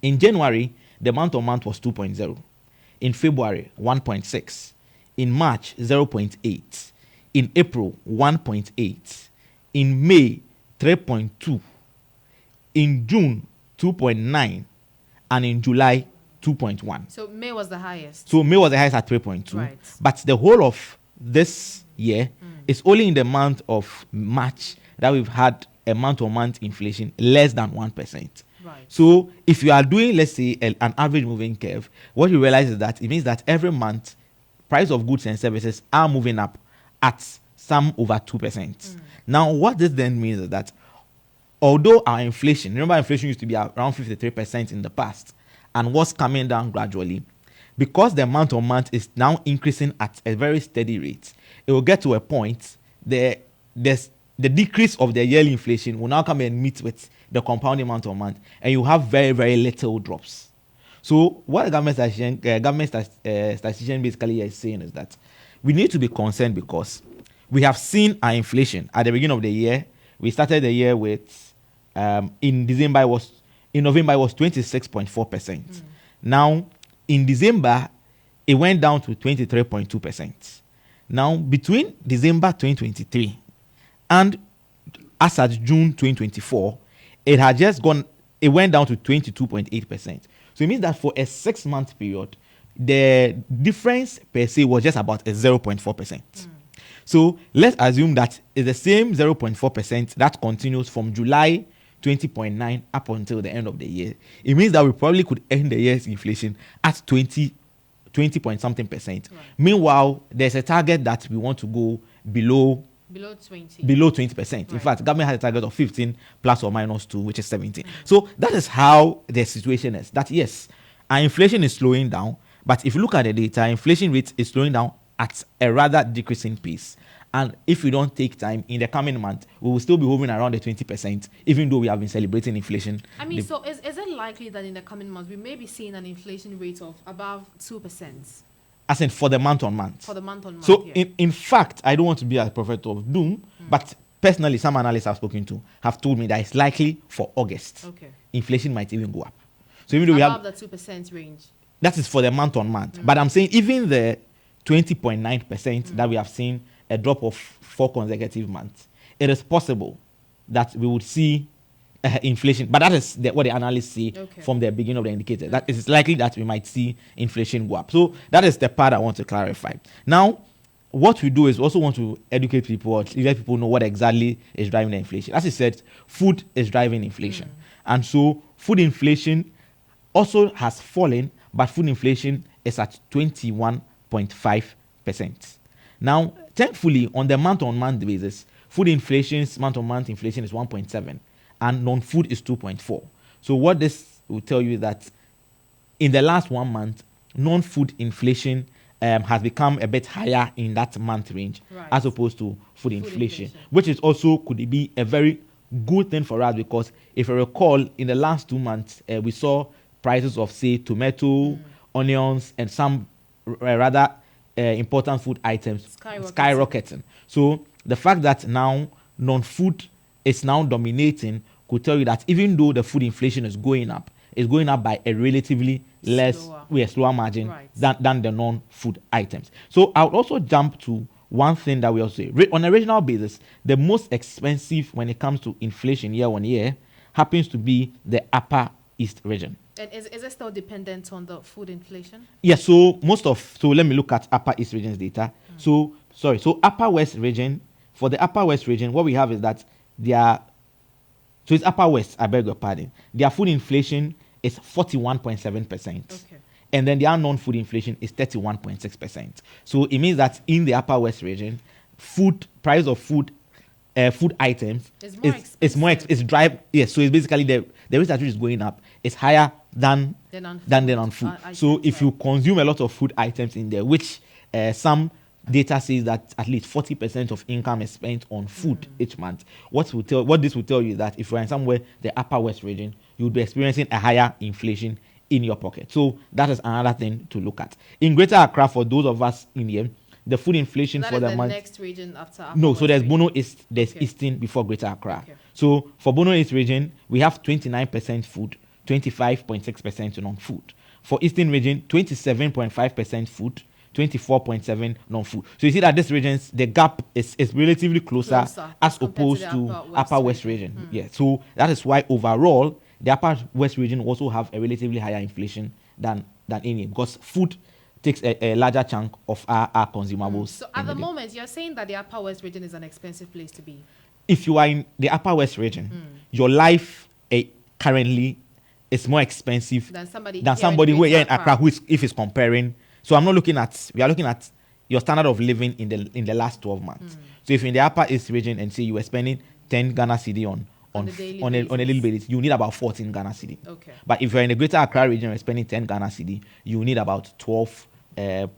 In January, the month on month was 2.0. In February, 1.6. In March, 0.8. In April, 1.8. In May, 3.2. In June, 2.9. And in July, 2.1. So May was the highest. So May was the highest at 3.2. Right. But the whole of this year is only in the month of March that we've had a month-on-month inflation less than 1%. Right. So if you are doing, let's say, an average moving curve, what you realize is that it means that every month, price of goods and services are moving up at some over 2%. Now, what this then means is that although our inflation, remember inflation used to be around 53% in the past and was coming down gradually, because the month-on-month is now increasing at a very steady rate, it will get to a point the decrease of the yearly inflation will now come and meet with the compounding month-on-month, and you have very, very little drops. So what the government statistician basically is saying is that we need to be concerned because we have seen our inflation at the beginning of the year. We started the year with in November it was 26.4%. Now in December it went down to 23.2%. Now between December 2023 and as at June 2024, it went down to 22.8%. So it means that for a 6-month period, the difference per se was just about a 0.4%. So let's assume that it's the same 0.4% that continues from July 20.9 up until the end of the year. It means that we probably could end the year's inflation at 20 point something percent. Right. Meanwhile, there's a target that we want to go below 20%. Right. In fact, government has a target of 15 plus or minus 2, which is 17. So that is how the situation is. That yes, our inflation is slowing down, but if you look at the data, inflation rate is slowing down at a rather decreasing pace. And if we don't take time in the coming month, we will still be hovering around the 20%, even though we have been celebrating inflation. I mean, so is it likely that in the coming months we may be seeing an inflation rate of above 2%? As in for the month on month. For the month on month. So yeah. in fact, I don't want to be a prophet of doom, but personally, some analysts I've spoken to have told me that it's likely for August. Okay. Inflation might even go up. So even though we have the 2% range. That is for the month on month. But I'm saying even the 20.9% that we have seen a drop of 4 consecutive months, it is possible that we would see inflation. But that is what the analysts see from the beginning of the indicator. That it is likely that we might see inflation go up. So that is the part I want to clarify. Now, what we do is also want to educate people or let people know what exactly is driving the inflation. As I said, food is driving inflation. And so food inflation also has fallen, but food inflation is at 21.5%. Now, thankfully, on the month-on-month basis, food inflation's month-on-month inflation is 1.7, and non-food is 2.4. So what this will tell you is that in the last 1 month, non-food inflation has become a bit higher in that month range as opposed to food inflation, which is also could be a very good thing for us because if you recall, in the last 2 months, we saw prices of, say, tomato, onions, and some rather important food items skyrocketing. So the fact that now non-food is now dominating could tell you that even though the food inflation is going up by a relatively slower margin than the non-food items. So I would also jump to one thing that we also say. On a regional basis, the most expensive when it comes to inflation year on year happens to be the Upper East region. And is it still dependent on the food inflation? Yes, so let me look at Upper East region's data. So Upper West region, for the Upper West region, what we have is that it's Upper West, I beg your pardon. Their food inflation is 41.7%. Okay. And then the non-food inflation is 31.6%. So it means that in the Upper West region, price of food items is more expensive. Yes, so it's basically the rate at which is going up is higher than on food. So if you consume a lot of food items in there, which some data says that at least 40% of income is spent on food each month, what this will tell you is that if you're in somewhere the Upper West region, you'll be experiencing a higher inflation in your pocket. So that is another thing to look at. In Greater Accra, for those of us in here, the food inflation for the month. Next region after Upper No, so there's region. Bono East, there's Eastern before Greater Accra. Okay. So for Bono East region, we have 29% food, 25.6% non-food. For Eastern region, 27.5% food, 24.7% non-food. So you see that this regions, the gap is relatively closer as opposed to Upper West region. Yeah. So that is why overall the Upper West region also have a relatively higher inflation than any, because food takes a larger chunk of our consumables. So at the moment, you're saying that the Upper West region is an expensive place to be. If you are in the Upper West region, your life currently is more expensive than somebody who here in Accra, if it's comparing. So we are looking at your standard of living in the last 12 months. So if you're in the Upper East region and say you were spending 10 Ghana cedi on a little basis, you need about 14 Ghana cedi. Okay. But if you're in the Greater Accra region and spending 10 Ghana cedi, you need about 12. Let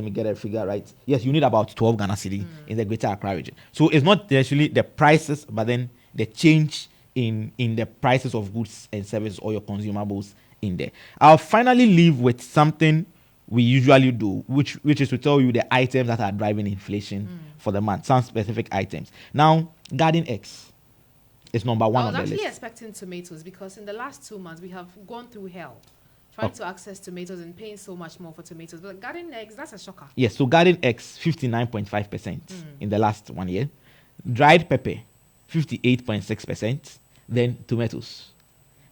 me get a figure right. Yes, you need about 12 Ghana cedi in the Greater Accra region. So it's not actually the prices, but then the change in the prices of goods and services or your consumables in there. I'll finally leave with something we usually do, which is to tell you the items that are driving inflation for the month, some specific items. Now, garden eggs is number one on the list. I was actually expecting tomatoes because in the last 2 months we have gone through hell trying to access tomatoes and paying so much more for tomatoes. But garden eggs, that's a shocker. Yes, so garden eggs, 59.5% in the last 1 year. Dried pepper, 58.6%. Then tomatoes,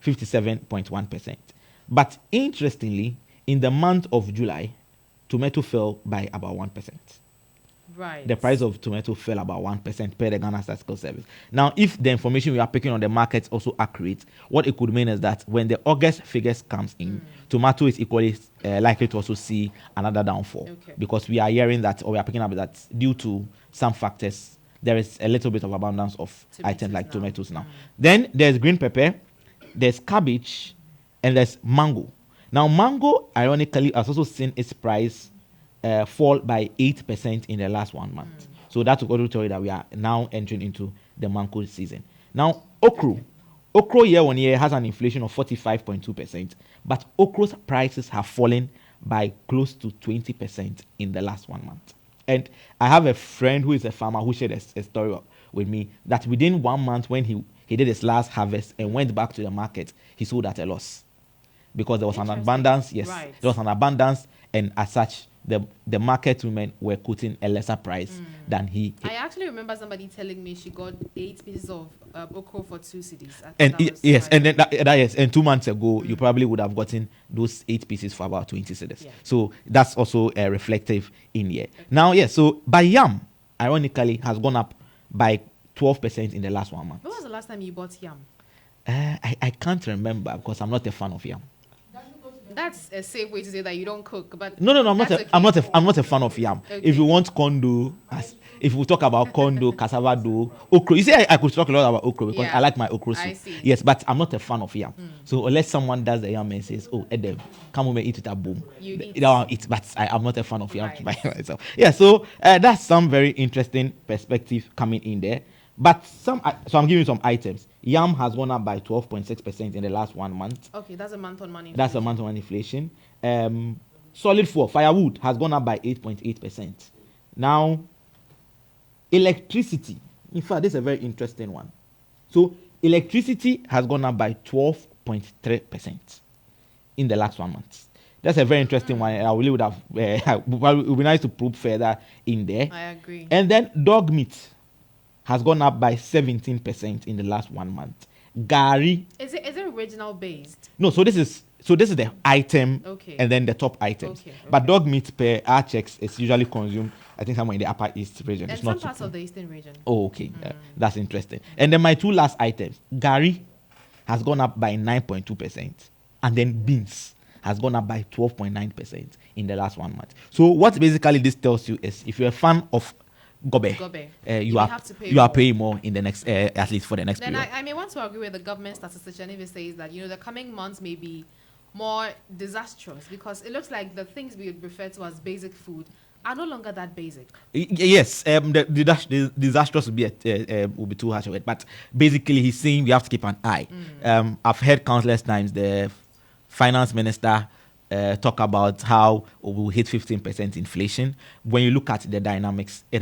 57.1%. But interestingly, in the month of July, tomato fell by about 1%. Right. The price of tomato fell about 1% per the Ghana Statistical Service. Now, if the information we are picking on the market is also accurate, what it could mean is that when the August figures comes in, tomato is equally likely to also see another downfall. Okay. Because we are hearing that, or we are picking up that due to some factors, there is a little bit of abundance of items like tomatoes now. Then there's green pepper, there's cabbage, and there's mango. Now, mango, ironically, has also seen its price fall by 8% in the last 1 month. So that will tell you that we are now entering into the mango season. Now, okra year on year has an inflation of 45.2%, but okra's prices have fallen by close to 20% in the last 1 month. And I have a friend who is a farmer who shared a story with me that within 1 month when he did his last harvest and went back to the market, he sold at a loss because there was an abundance. Yes, right. There was an abundance, and as such, the market women were quoting a lesser price than he. I actually remember somebody telling me she got 8 pieces of okra for 2 cedis. And yes, and then yes, and 2 months ago you probably would have gotten those 8 pieces for about 20 cedis. Yeah. So that's also reflective in here. Okay. Now, yes, so by yam, ironically, has gone up by 12% in the last 1 month. When was the last time you bought yam? I can't remember because I'm not a fan of yam. That's a safe way to say that you don't cook, but no, I'm not a fan of yam. Okay. If you want kondo, if we talk about kondo, cassava dough, okra, you see, I could talk a lot about okra because I like my okra soup. Yes, but I'm not a fan of yam. So unless someone does the yam and says, "Oh, Edem, come over eat it at boom," but I'm not a fan of yam by myself. Yeah, so that's some very interesting perspective coming in there. But so I'm giving you some items. Yam has gone up by 12.6% in the last 1 month. Okay, that's a month-on-month inflation. That's a month-on-month inflation. Solid fuel, firewood, has gone up by 8.8%. Now, electricity. In fact, this is a very interesting one. So, electricity has gone up by 12.3% in the last 1 month. That's a very interesting one. I really would have. It would be nice to probe further in there. I agree. And then dog meat has gone up by 17% in the last 1 month. Gari. Is it regional based? No, so this is the item, and then the top items. Okay. But dog meat per our checks is usually consumed, I think, somewhere in the Upper East region. And some parts of the Eastern region. Oh, okay. That's interesting. And then my 2 last items. Gari has gone up by 9.2%, and then beans has gone up by 12.9% in the last 1 month. So what basically this tells you is, if you're a fan of Gobe, you are paying more in the next, at least for the next then period. I may want to agree with the government statistician if it says that, the coming months may be more disastrous, because it looks like the things we would refer to as basic food are no longer that basic. Yes, the disastrous will be too harsh of it, but basically he's saying we have to keep an eye. I've heard countless times the finance minister talk about how we'll hit 15% inflation. When you look at the dynamics, it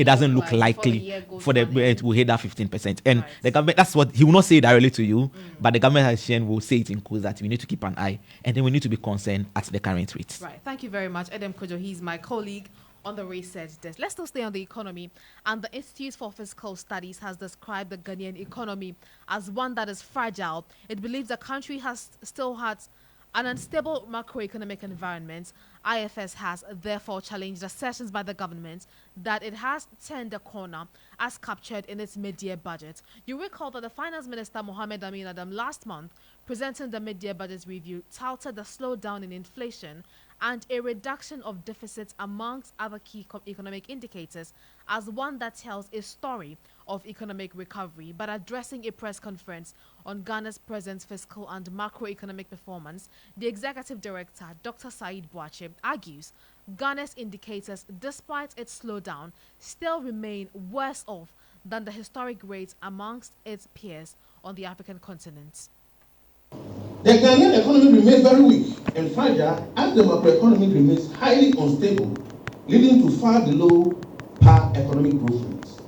doesn't look likely for it will hit that 15%. And the government, that's what he will not say directly to you, but the government has shown will say it in codes that we need to keep an eye, and then we need to be concerned at the current rates. Right. Thank you very much, Edem Kojo. He's my colleague on the research desk. Let's still stay on the economy. And the Institute for Fiscal Studies has described the Ghanaian economy as one that is fragile. It believes the country still has an unstable macroeconomic environment. IFS has therefore challenged assertions by the government that it has turned a corner, as captured in its mid-year budget. You recall that the Finance Minister Mohamed Amin Adam last month, presenting the mid-year budget review, touted the slowdown in inflation and a reduction of deficits amongst other key economic indicators as one that tells a story of economic recovery. But addressing a press conference on Ghana's present fiscal and macroeconomic performance, the executive director, Dr. Said Boache, argues Ghana's indicators, despite its slowdown, still remain worse off than the historic rates amongst its peers on the African continent. The Ghanaian economy remains very weak and fragile as the macroeconomy remains highly unstable, leading to far below par economic growth rates.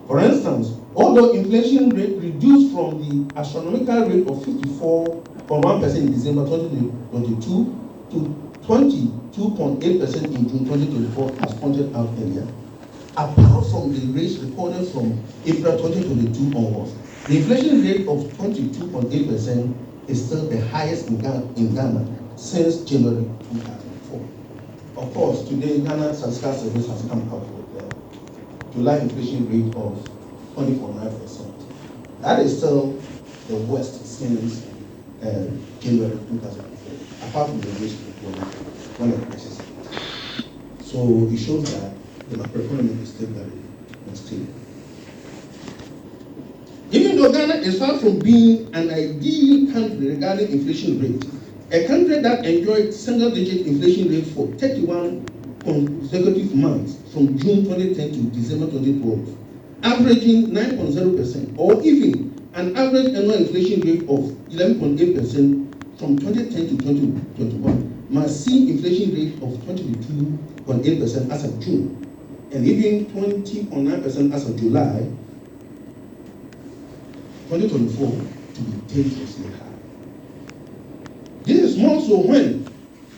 For instance, although inflation rate reduced from the astronomical rate of 54.1% in December 2022 to 22.8% in June 2024, as pointed out earlier, apart from the rates recorded from April 2022 onwards, the inflation rate of 22.8% is still the highest in Ghana since January 2004. Of course, today Ghana Statistical Service has come up with the July inflation rate of 20.9%. That is still the worst since January 2004, apart from the rates recorded when the crisis hit. So it shows that the macroeconomy is still very unstable. Even though Ghana is far from being an ideal country regarding inflation rate, a country that enjoyed single-digit inflation rate for 31 consecutive months from June 2010 to December 2012, averaging 9.0%, or even an average annual inflation rate of 11.8% from 2010 to 2021, must see inflation rate of 22.8% as of June, and even 20.9% as of July 2024 to be dangerously high. This is more so when,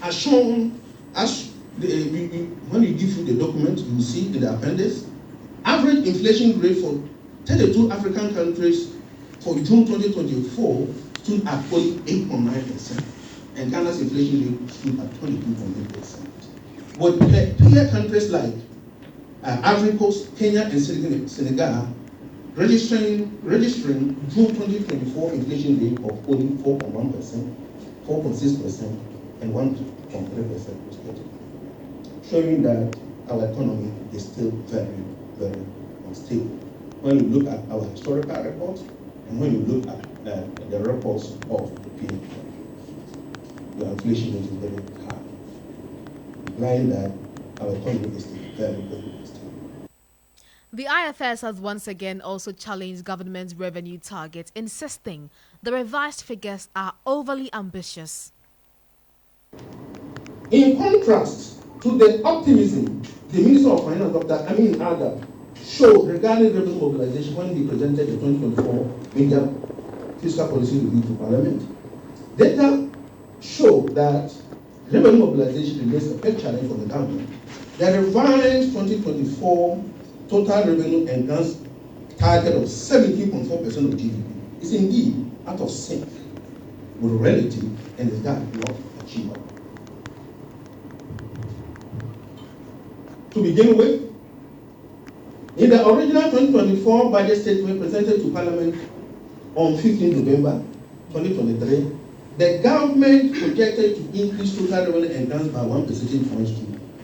as shown, when you give you the document, you will see in the appendix, average inflation rate for 32 African countries for June 2024 stood at only 8.9%, and Ghana's inflation rate stood at 22.8%. With peer countries like Ivory Coast, Kenya, and Senegal registering June 2024 inflation rate of only 4.1%, 4.6%, and 1.3% respectively, showing that our economy is still very, very unstable. When you look at our historical records and when you look at the records of the peer countries, the inflation rate is very high, implying that our economy is still very, very unstable. The IFS has once again also challenged government's revenue targets, insisting the revised figures are overly ambitious. In contrast to the optimism the Minister of Finance, Dr. Amin Adam, showed regarding revenue mobilization when he presented the 2024 media fiscal policy review to Parliament, data show that revenue mobilization remains a big challenge for the government. The revised 2024 total revenue and grants target of 17.4% of GDP is indeed out of sync with reality and is that not achievable. To begin with, in the original 2024 budget statement presented to Parliament on 15 November 2023, the government projected to increase total revenue and grants by 1 percentage point to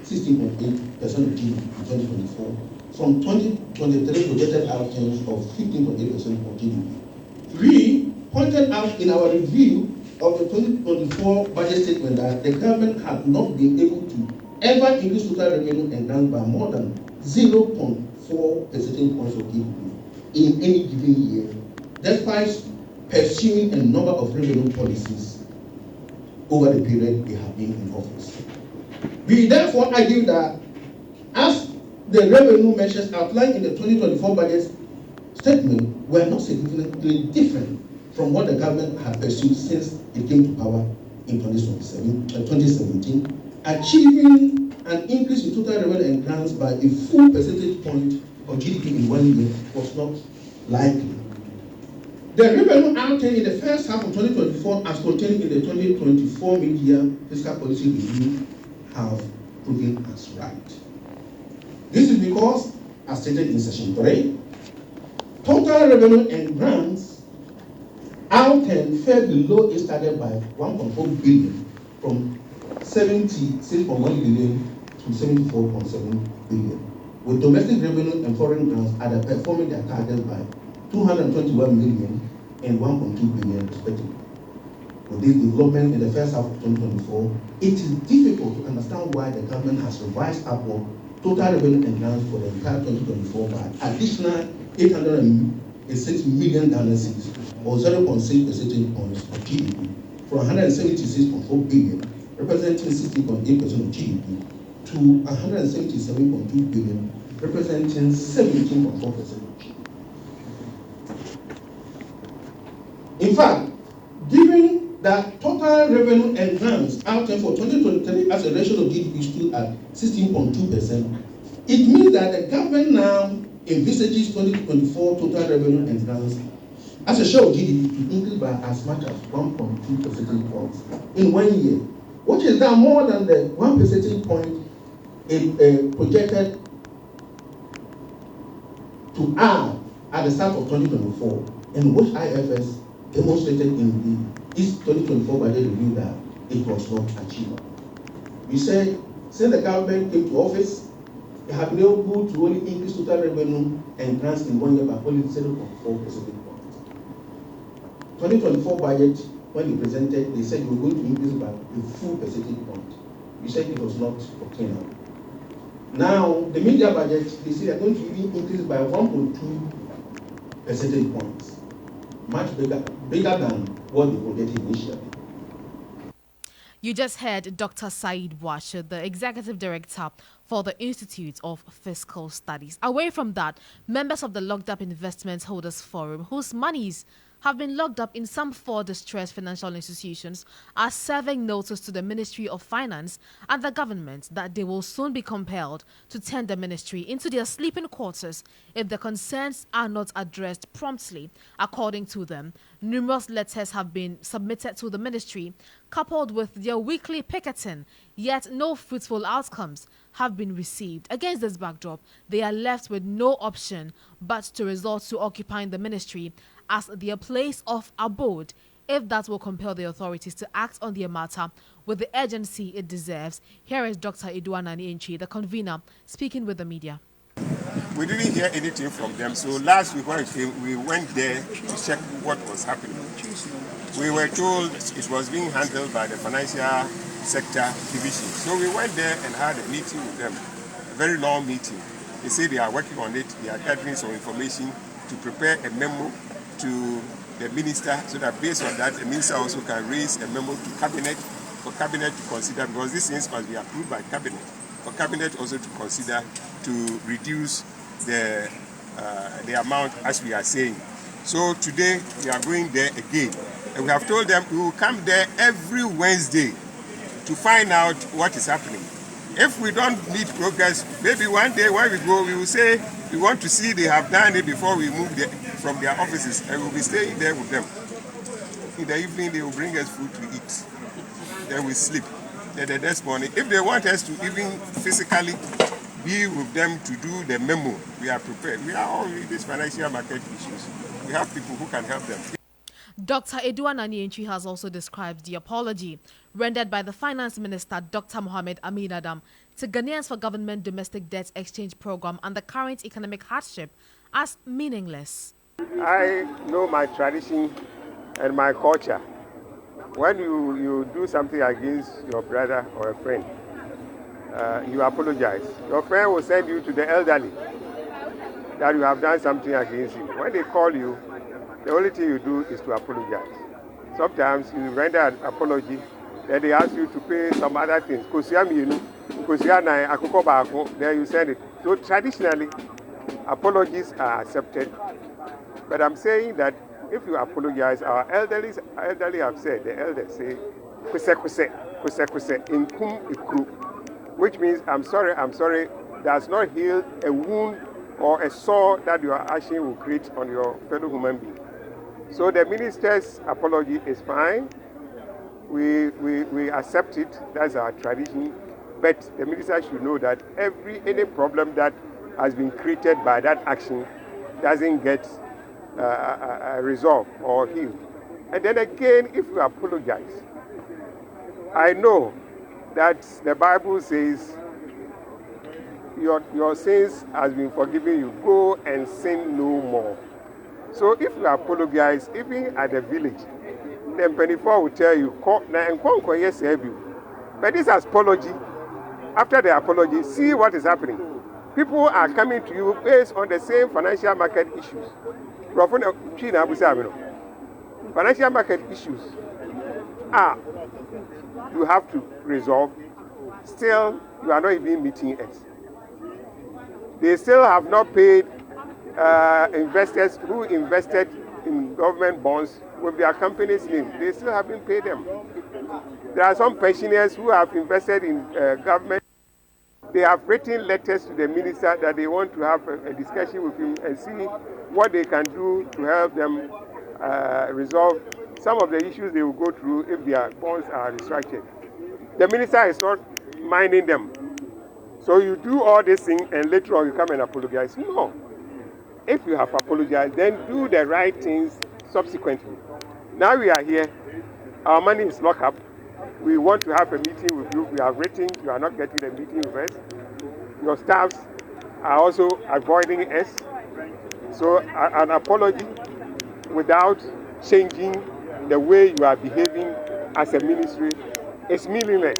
16.8% of GDP in 2024, from 2023 projected outcomes of 15.8% of GDP. We pointed out in our review of the 2024 budget statement that the government had not been able to ever increase total revenue and grants by more than 0.4 percentage points of GDP in any given year, despite pursuing a number of revenue policies over the period they have been in office. We therefore argue that as the revenue measures outlined in the 2024 budget statement were not significantly different from what the government had pursued since it came to power in 2017, achieving an increase in total revenue and grants by a full percentage point of GDP in 1 year was not likely. The revenue outtake in the first half of 2024, as contained in the 2024 mid-year fiscal policy review, have proven us right. This is because, as stated in section 3, total revenue and grants outtake fell below its target by 1.4 billion, from 76.1 billion to 74.7 billion, with domestic revenue and foreign grants underperforming their targets by 221 million and 1.2 billion respectively. With this development in the first half of 2024, it is difficult to understand why the government has revised upward total revenue and grants for the entire 2024 by additional 806 million Ghana cedis, or 0.6 percentage points of GDP, from 176.4 billion, representing 60.8% of GDP, to 177.2 billion, representing 17.4% of GDP. In fact, given that total revenue and grants outtake for 2023 as a ratio of GDP stood at 16.2%, it means that the government now envisages 2024 total revenue and grants as a share of GDP to increase by as much as 1.2 percentage points in 1 year, which is now more than the 1 percentage point projected to add at the start of 2024, and which IFS demonstrated in its 2024 budget review that it was not achievable. We said, since the government came to office, they have been able to only increase total revenue and grants in 1 year by only 0.4 percentage points. 2024 budget, when they presented, they said they were going to increase by a full percentage point. We said it was not obtainable. Now, the media budget, they say they're going to even increase by 1.2 percentage points, much bigger than what they projected initially. You just heard Dr. Said Bouache, the Executive Director for the Institute of Fiscal Studies. Away from that, members of the Locked Up Investment Holders Forum, whose monies have been locked up in some 4 distressed financial institutions, are serving notice to the Ministry of Finance and the government that they will soon be compelled to turn the ministry into their sleeping quarters if the concerns are not addressed promptly. According to them, numerous letters have been submitted to the ministry, coupled with their weekly picketing, yet no fruitful outcomes have been received. Against this backdrop, they are left with no option but to resort to occupying the ministry as their place of abode, if that will compel the authorities to act on their matter with the urgency it deserves. Here is Dr. Iduanani Inchi, the convener, speaking with the media. We didn't hear anything from them, so last week when we went there to check what was happening. We were told it was being handled by the financial sector division. So we went there and had a meeting with them, a very long meeting. They say they are working on it, they are gathering some information to prepare a memo to the minister, so that based on that, the minister also can raise a memo to cabinet, for cabinet to consider, because these things must be approved by cabinet, for cabinet also to consider to reduce the amount as we are saying. So today we are going there again, and we have told them we will come there every Wednesday to find out what is happening. If we don't meet progress, maybe one day when we go, we will say we want to see they have done it before we move from their offices, and we'll be staying there with them. In the evening, they will bring us food to eat. Then we sleep. Then the next morning, if they want us to even physically be with them to do the memo, we are prepared. We are all in these financial market issues. We have people who can help them. Dr. Tutuwaa Nanientwi has also described the apology rendered by the Finance Minister, Dr. Mohamed Amin Adam, to Ghanaians for Government Domestic Debt Exchange Program and the current economic hardship as meaningless. I know my tradition and my culture. When you do something against your brother or a friend, you apologize. Your friend will send you to the elderly that you have done something against him. When they call you, the only thing you do is to apologize. Sometimes you render an apology, then they ask you to pay some other things. Then you send it. So traditionally, apologies are accepted. But I'm saying that if you apologize, our elderly have said, the elders say, inkum ikru, which means I'm sorry, does not heal a wound or a sore that your action will create on your fellow human being. So the minister's apology is fine. We accept it. That's our tradition. But the minister should know that any problem that has been created by that action doesn't get resolved or healed. And then again, if you apologize, I know that the Bible says your sins has been forgiven you. Go and sin no more. So if you apologize, even at the village, then 24 will tell you, but this apology, after the apology, see what is happening. People are coming to you based on the same financial market issues. Financial market issues you have to resolve. Still, you are not even meeting us. They still have not paid investors who invested in government bonds with their company's name. They still haven't paid them. There are some pensioners who have invested in government. They have written letters to the minister that they want to have a discussion with him and see what they can do to help them resolve some of the issues they will go through if their bonds are restructured. The minister is not minding them. So you do all this thing and later on you come and apologize. No. If you have apologized, then do the right things subsequently. Now we are here. Our money is locked up. We want to have a meeting with you. We have written. You are not getting a meeting with us. Your staffs are also avoiding us. So an apology without changing the way you are behaving as a ministry is meaningless.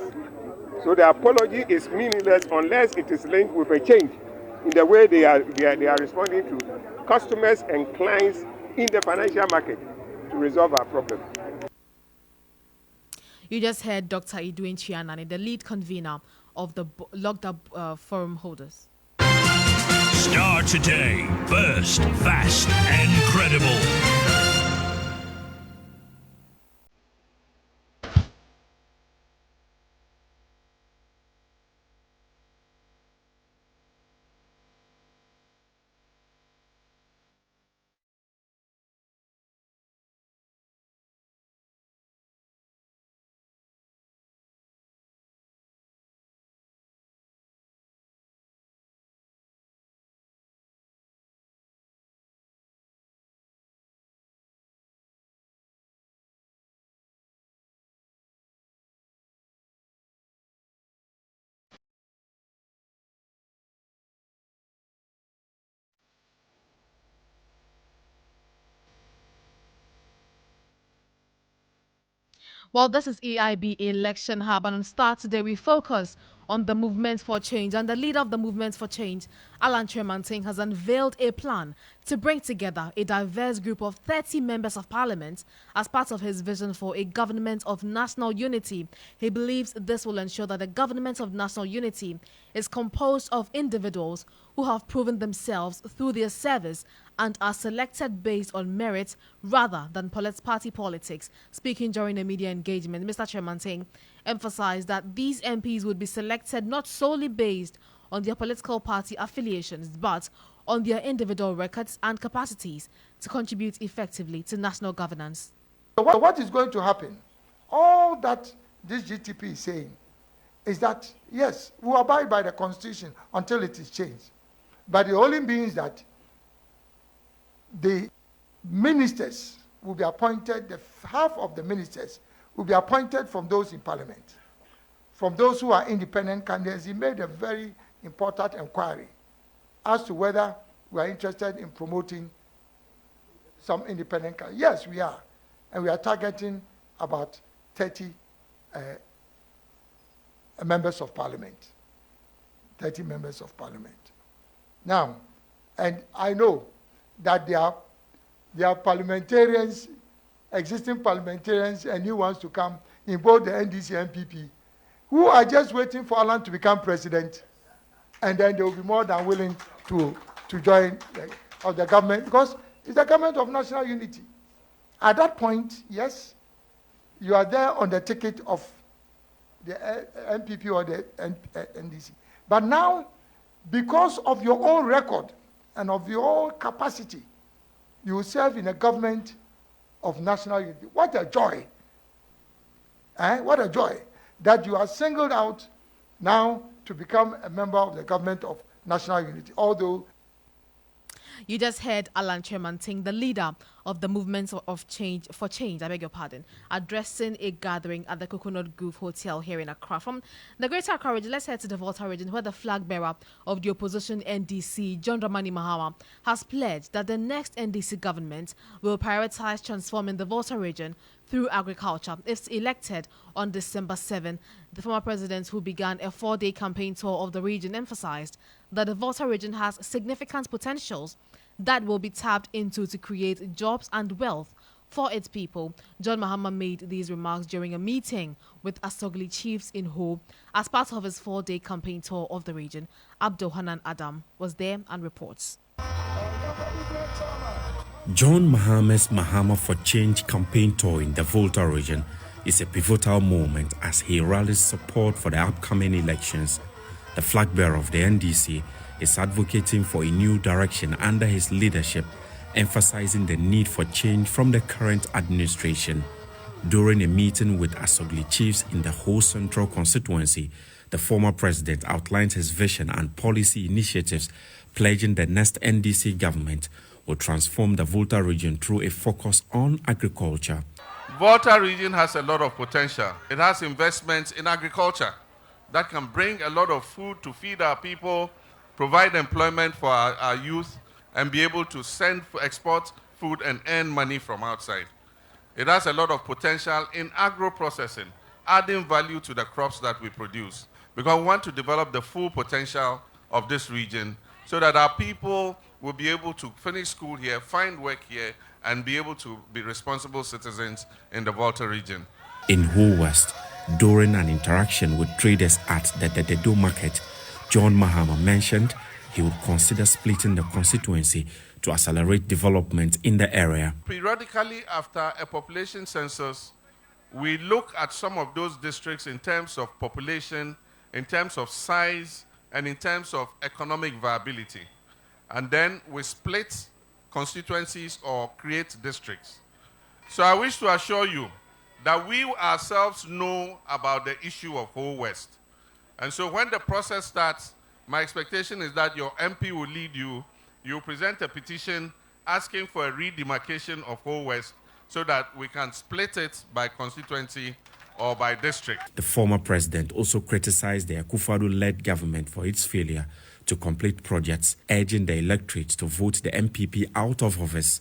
So the apology is meaningless unless it is linked with a change in the way they are responding to customers and clients in the financial market to resolve our problem. You just heard Dr. Edwin Chianani, the lead convener of the locked up forum holders. Starr Today, first, fast, and credible. Well, this is EIB Election Hub, and on Start Today, we focus on the movement for change. And the leader of the movement for change, Alan Tremanting, has unveiled a plan to bring together a diverse group of 30 members of parliament as part of his vision for a government of national unity. He believes this will ensure that the government of national unity is composed of individuals who have proven themselves through their service and are selected based on merit rather than party politics. Speaking during a media engagement, Mr. Tremanting emphasized that these MPs would be selected not solely based on their political party affiliations, but on their individual records and capacities to contribute effectively to national governance. So what is going to happen? All that this GTP is saying is that, yes, we will abide by the Constitution until it is changed. But it only means that the ministers will be appointed, half of the ministers will be appointed from those in parliament. From those who are independent candidates, he made a very important inquiry as to whether we are interested in promoting some independent candidates. Yes, we are. And we are targeting about 30 members of parliament. 30 members of parliament. Now, and I know that there are parliamentarians, existing parliamentarians and new ones to come in both the NDC and NPP, who are just waiting for Alan to become president, and then they will be more than willing to join the government, because it's the government of national unity. At that point, yes, you are there on the ticket of the NPP or the NDC. But now, because of your own record and of your own capacity, you will serve in a government of national unity. What a joy! What a joy that you are singled out now to become a member of the government of national unity, although you just heard Alan Tremanting, the leader of the movement of change for change, I beg your pardon, addressing a gathering at the Coconut Grove Hotel here in Accra. From the Greater Accra region, let's head to the Volta region, where the flag bearer of the opposition NDC, John Dramani Mahama, has pledged that the next NDC government will prioritize transforming the Volta region through agriculture if elected on December 7. The former president, who began a 4-day campaign tour of the region, emphasized that the Volta region has significant potentials that will be tapped into to create jobs and wealth for its people. John Mahama made these remarks during a meeting with Asogli chiefs in Ho as part of his 4-day campaign tour of the region. Abdul Hanan Adam was there and reports. John Mahama's Mahama for Change campaign tour in the Volta region is a pivotal moment as he rallies support for the upcoming elections. The flag bearer of the NDC is advocating for a new direction under his leadership, emphasizing the need for change from the current administration. During a meeting with Asogli chiefs in the whole central constituency, the former president outlined his vision and policy initiatives, pledging the next NDC government will transform the Volta region through a focus on agriculture. Volta region has a lot of potential. It has investments in agriculture that can bring a lot of food to feed our people, provide employment for our youth, and be able to export food and earn money from outside. It has a lot of potential in agro-processing, adding value to the crops that we produce, because we want to develop the full potential of this region so that our people will be able to finish school here, find work here, and be able to be responsible citizens in the Volta region. In Ho West, during an interaction with traders at the Dededo market, John Mahama mentioned he would consider splitting the constituency to accelerate development in the area. Periodically, after a population census, we look at some of those districts in terms of population, in terms of size, and in terms of economic viability. And then we split constituencies or create districts. So I wish to assure you that we ourselves know about the issue of Ho West. And so when the process starts, my expectation is that your MP will lead you. You present a petition asking for a redemarcation of Ho West so that we can split it by constituency or by district. The former president also criticized the Akufo-Addo-led government for its failure to complete projects, urging the electorate to vote the MPP out of office.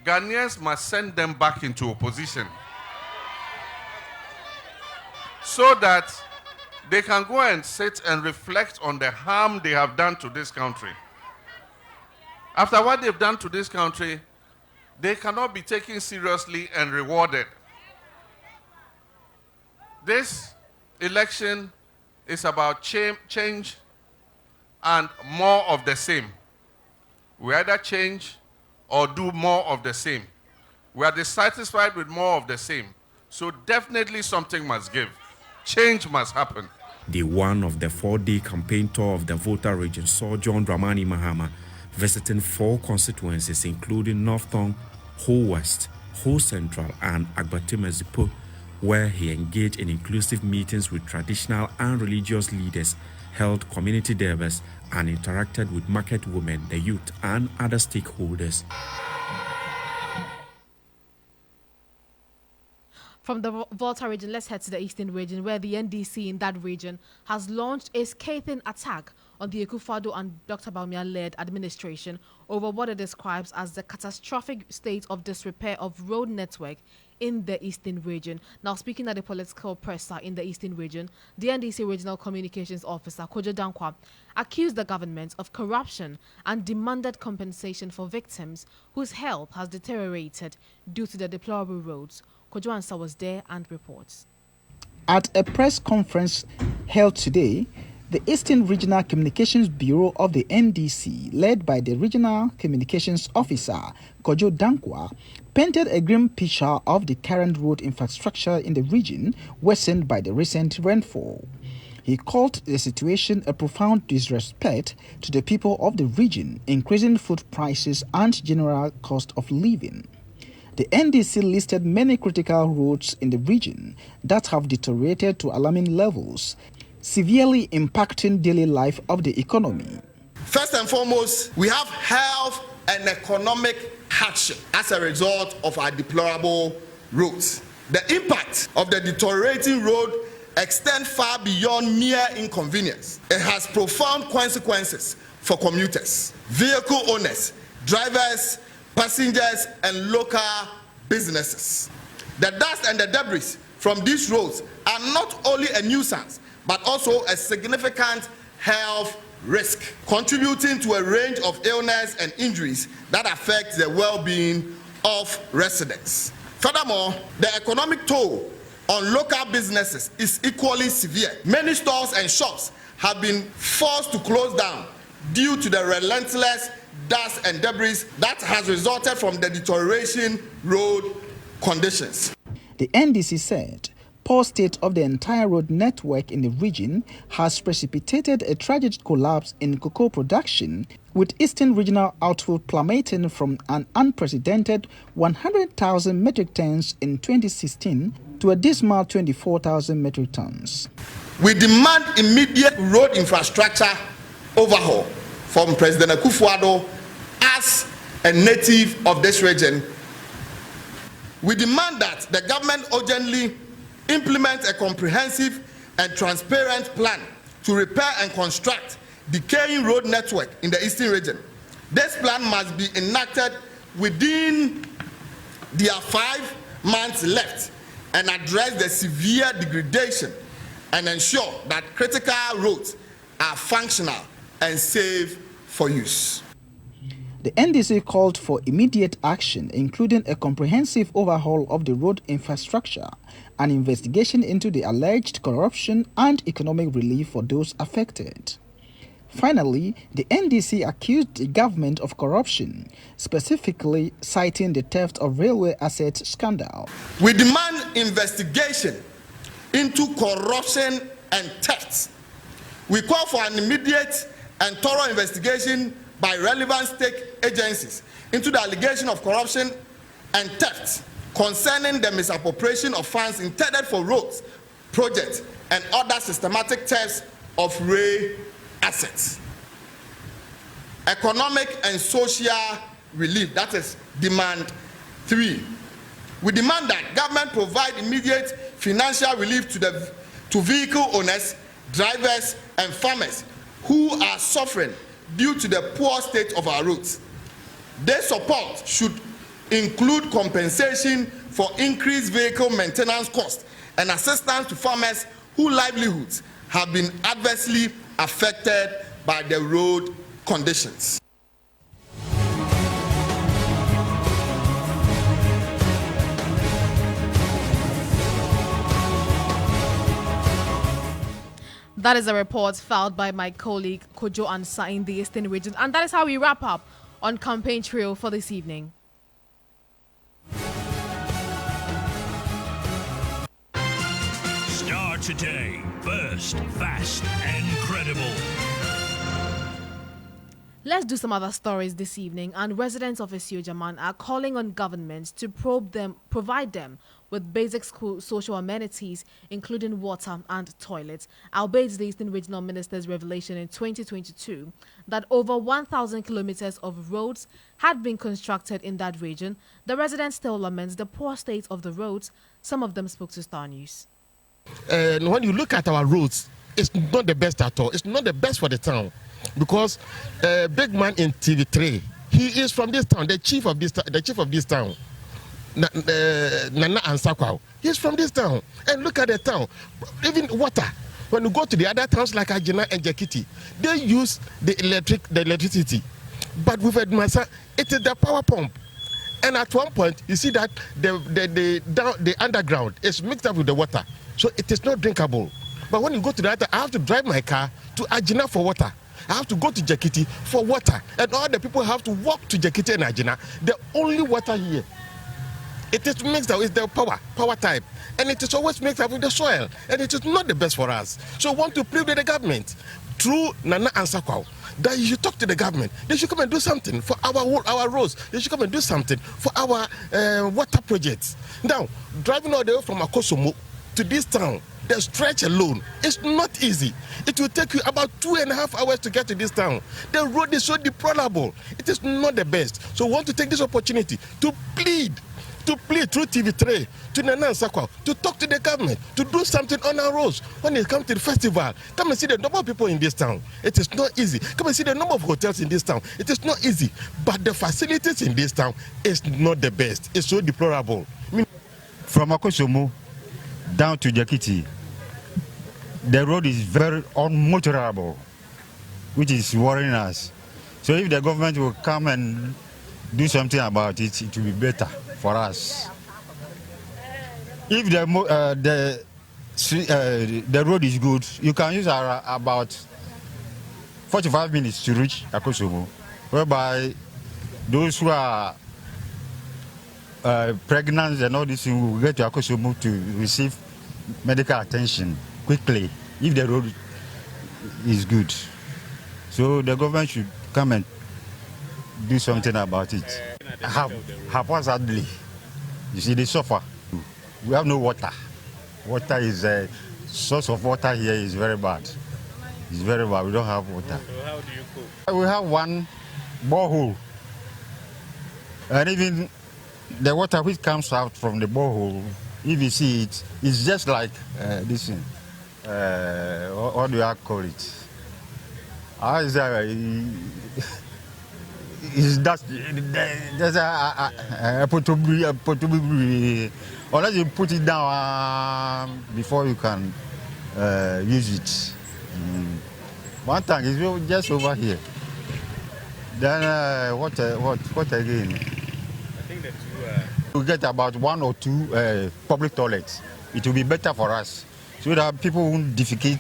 Ghanaians must send them back into opposition so that they can go and sit and reflect on the harm they have done to this country. After what they've done to this country, they cannot be taken seriously and rewarded. This election is about change and more of the same. We either change or do more of the same. We are dissatisfied with more of the same. So definitely something must give. Change must happen. Day one of the 4-day campaign tour of the Volta region saw John Dramani Mahama visiting 4 constituencies, including North Tong, Ho West, Ho Central, and Agbatima-Zipo, where he engaged in inclusive meetings with traditional and religious leaders, held community debates, and interacted with market women, the youth, and other stakeholders. From the Volta region, let's head to the eastern region, where the NDC in that region has launched a scathing attack on the Akufo-Addo and Dr. Bawumia-led administration over what it describes as the catastrophic state of disrepair of road network in the eastern region. Now, speaking at a political presser in the eastern region, the NDC regional communications officer, Kojo Dankwa, accused the government of corruption and demanded compensation for victims whose health has deteriorated due to the deplorable roads. Kojo Ansa was there and reports. At a press conference held today, the Eastern Regional Communications Bureau of the NDC, led by the Regional Communications Officer, Kojo Dankwa, painted a grim picture of the current road infrastructure in the region, worsened by the recent rainfall. He called the situation a profound disrespect to the people of the region, increasing food prices and general cost of living. The NDC listed many critical roads in the region that have deteriorated to alarming levels, severely impacting daily life of the economy. First and foremost, we have health and economic hardship as a result of our deplorable roads. The impact of the deteriorating road extends far beyond mere inconvenience. It has profound consequences for commuters, vehicle owners, drivers, passengers, and local businesses. The dust and the debris from these roads are not only a nuisance, but also a significant health risk, contributing to a range of illness and injuries that affect the well-being of residents. Furthermore, the economic toll on local businesses is equally severe. Many stores and shops have been forced to close down due to the relentless dust and debris that has resulted from the deterioration road conditions. The NDC said poor state of the entire road network in the region has precipitated a tragic collapse in cocoa production, with Eastern Regional output plummeting from an unprecedented 100,000 metric tons in 2016 to a dismal 24,000 metric tons. We demand immediate road infrastructure overhaul from President Akufo-Addo as a native of this region. We demand that the government urgently implement a comprehensive and transparent plan to repair and construct decaying road network in the eastern region. This plan must be enacted within their 5 months left and address the severe degradation and ensure that critical roads are functional and safe for use. The NDC called for immediate action, including a comprehensive overhaul of the road infrastructure, an investigation into the alleged corruption, and economic relief for those affected. Finally, the NDC accused the government of corruption, specifically citing the theft of railway assets scandal. We demand investigation into corruption and theft. We call for an immediate and thorough investigation by relevant state agencies into the allegation of corruption and theft concerning the misappropriation of funds intended for roads, projects, and other systematic thefts of rail assets. Economic and social relief, that is demand 3. We demand that government provide immediate financial relief to vehicle owners, drivers, and farmers who are suffering due to the poor state of our roads. Their support should include compensation for increased vehicle maintenance costs and assistance to farmers whose livelihoods have been adversely affected by the road conditions. That is a report filed by my colleague Kojo Ansa in the Eastern region. And that is how we wrap up on Campaign Trail for this evening. Starr today. First, fast, and credible. Let's do some other stories this evening, and residents of Esio Jaman are calling on governments to provide them with basic school social amenities, including water and toilets, albeit the Eastern Regional Minister's revelation in 2022 that over 1,000 kilometers of roads had been constructed in that region. The residents still laments the poor state of the roads. Some of them spoke to Starr News. And when you look at our roads, it's not the best at all. It's not the best for the town, because big man in TV3, he is from this town, the chief of this town, Nana Ansakwa. He's from this town. And look at the town, even water. When you go to the other towns like Agena and Jakiti, they use the electricity. But with Edmasa, it is the power pump. And at one point, you see that the underground is mixed up with the water, so it is not drinkable. But when you go to the other, I have to drive my car to Agena for water. I have to go to Jakiti for water, and all the people have to walk to Jakiti and Agena. The only water here, it is mixed up with the power type, and it is always mixed up with the soil, and it is not the best for us. So I want to plead with the government through Nana Ansakwa that you should talk to the government. They should come and do something for our roads. They should come and do something for our water projects. Now, driving all the way from Akosomo to this town, the stretch alone is not easy. It will take you about 2.5 hours to get to this town. The road is so deplorable. It is not the best. So we want to take this opportunity to plead through TV3 to Nana Ansakwa to talk to the government to do something on our roads. When it comes to the festival, come and see the number of people in this town. It is not easy. Come and see the number of hotels in this town. It is not easy. But the facilities in this town is not the best. It's so deplorable. From Akosomo down to Jakiti, the road is very unmotorable, which is worrying us. So if the government will come and do something about it, it will be better for us. If the road is good, you can use about 45 minutes to reach Akosomo, whereby those who are pregnant and all this thing will get to Akosomo to receive medical attention quickly if the road is good. So the government should come and do something about it. Haphazardly, you see, they suffer. We have no water. Water is a source of water here is very bad. It's very bad. We don't have water. So how do you cope? We have one borehole, and even the water which comes out from the borehole, if you see it, it's just like this thing. What do I call it? Is that there's a potable, unless you put it down before you can use it. One tank is just over here. Then what again? I think the two we get about 1 or 2 public toilets. It will be better for us, so that people won't defecate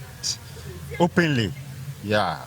openly. Yeah.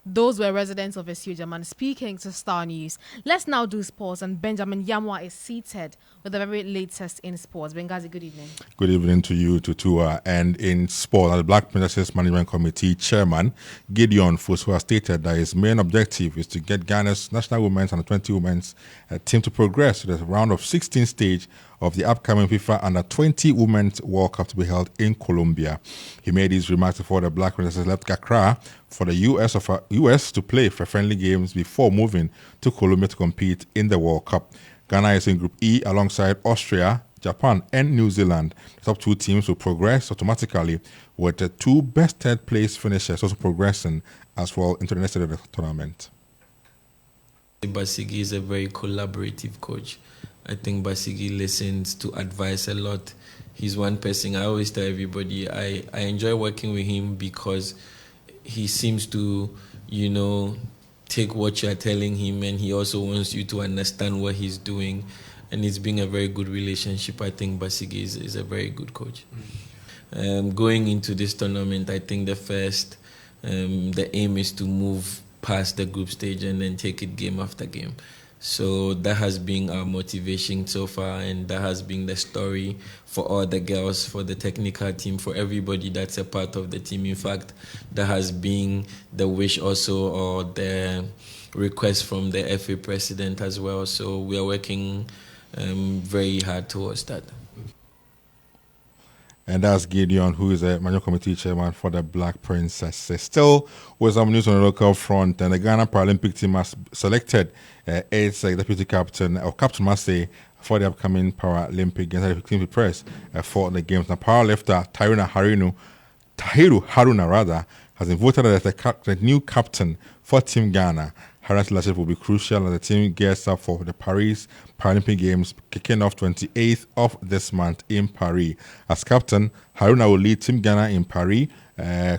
Those were residents of Esujaman speaking to Starr News. Let's now do sports, and Benjamin Yamwa is seated with the very latest in sports. Bengazi, good evening. Good evening to you, Tutuwaa. And in sport, the Black Princesses Management Committee Chairman, Gideon Fosu, has stated that his main objective is to get Ghana's national women's and 20 women's team to progress to the round of 16 stage of the upcoming FIFA Under-20 Women's World Cup to be held in Colombia. He made these remarks before the Black Princesses left Accra for the US to play for friendly games before moving to Colombia to compete in the World Cup. Ghana is in Group E alongside Austria, Japan and New Zealand. The top 2 teams will progress automatically, with the 2 best third-place finishers also progressing as well into the next stage of the tournament. Basigi is a very collaborative coach. I think Basigi listens to advice a lot. He's one person I always tell everybody I enjoy working with him because he seems to, take what you're telling him, and he also wants you to understand what he's doing. And it's been a very good relationship. I think Basigi is a very good coach. Going into this tournament, I think the aim is to move past the group stage and then take it game after game. So that has been our motivation so far, and that has been the story for all the girls, for the technical team, for everybody that's a part of the team. In fact, that has been the wish also, or the request from the FA president as well. So we are working very hard towards that. And that's Gideon, who is a manual committee chairman for the Black Princesses. Still, with some news on the local front, and the Ghana Paralympic team has selected its deputy captain, or captain must say, for the upcoming Paralympic Games. The team prepares for the games. Now, powerlifter Tahiru Haruna has been voted as the new captain for Team Ghana. Haruna's leadership will be crucial as the team gears up for the Paris Paralympic Games kicking off 28th of this month in Paris. As captain, Haruna will lead Team Ghana in Paris,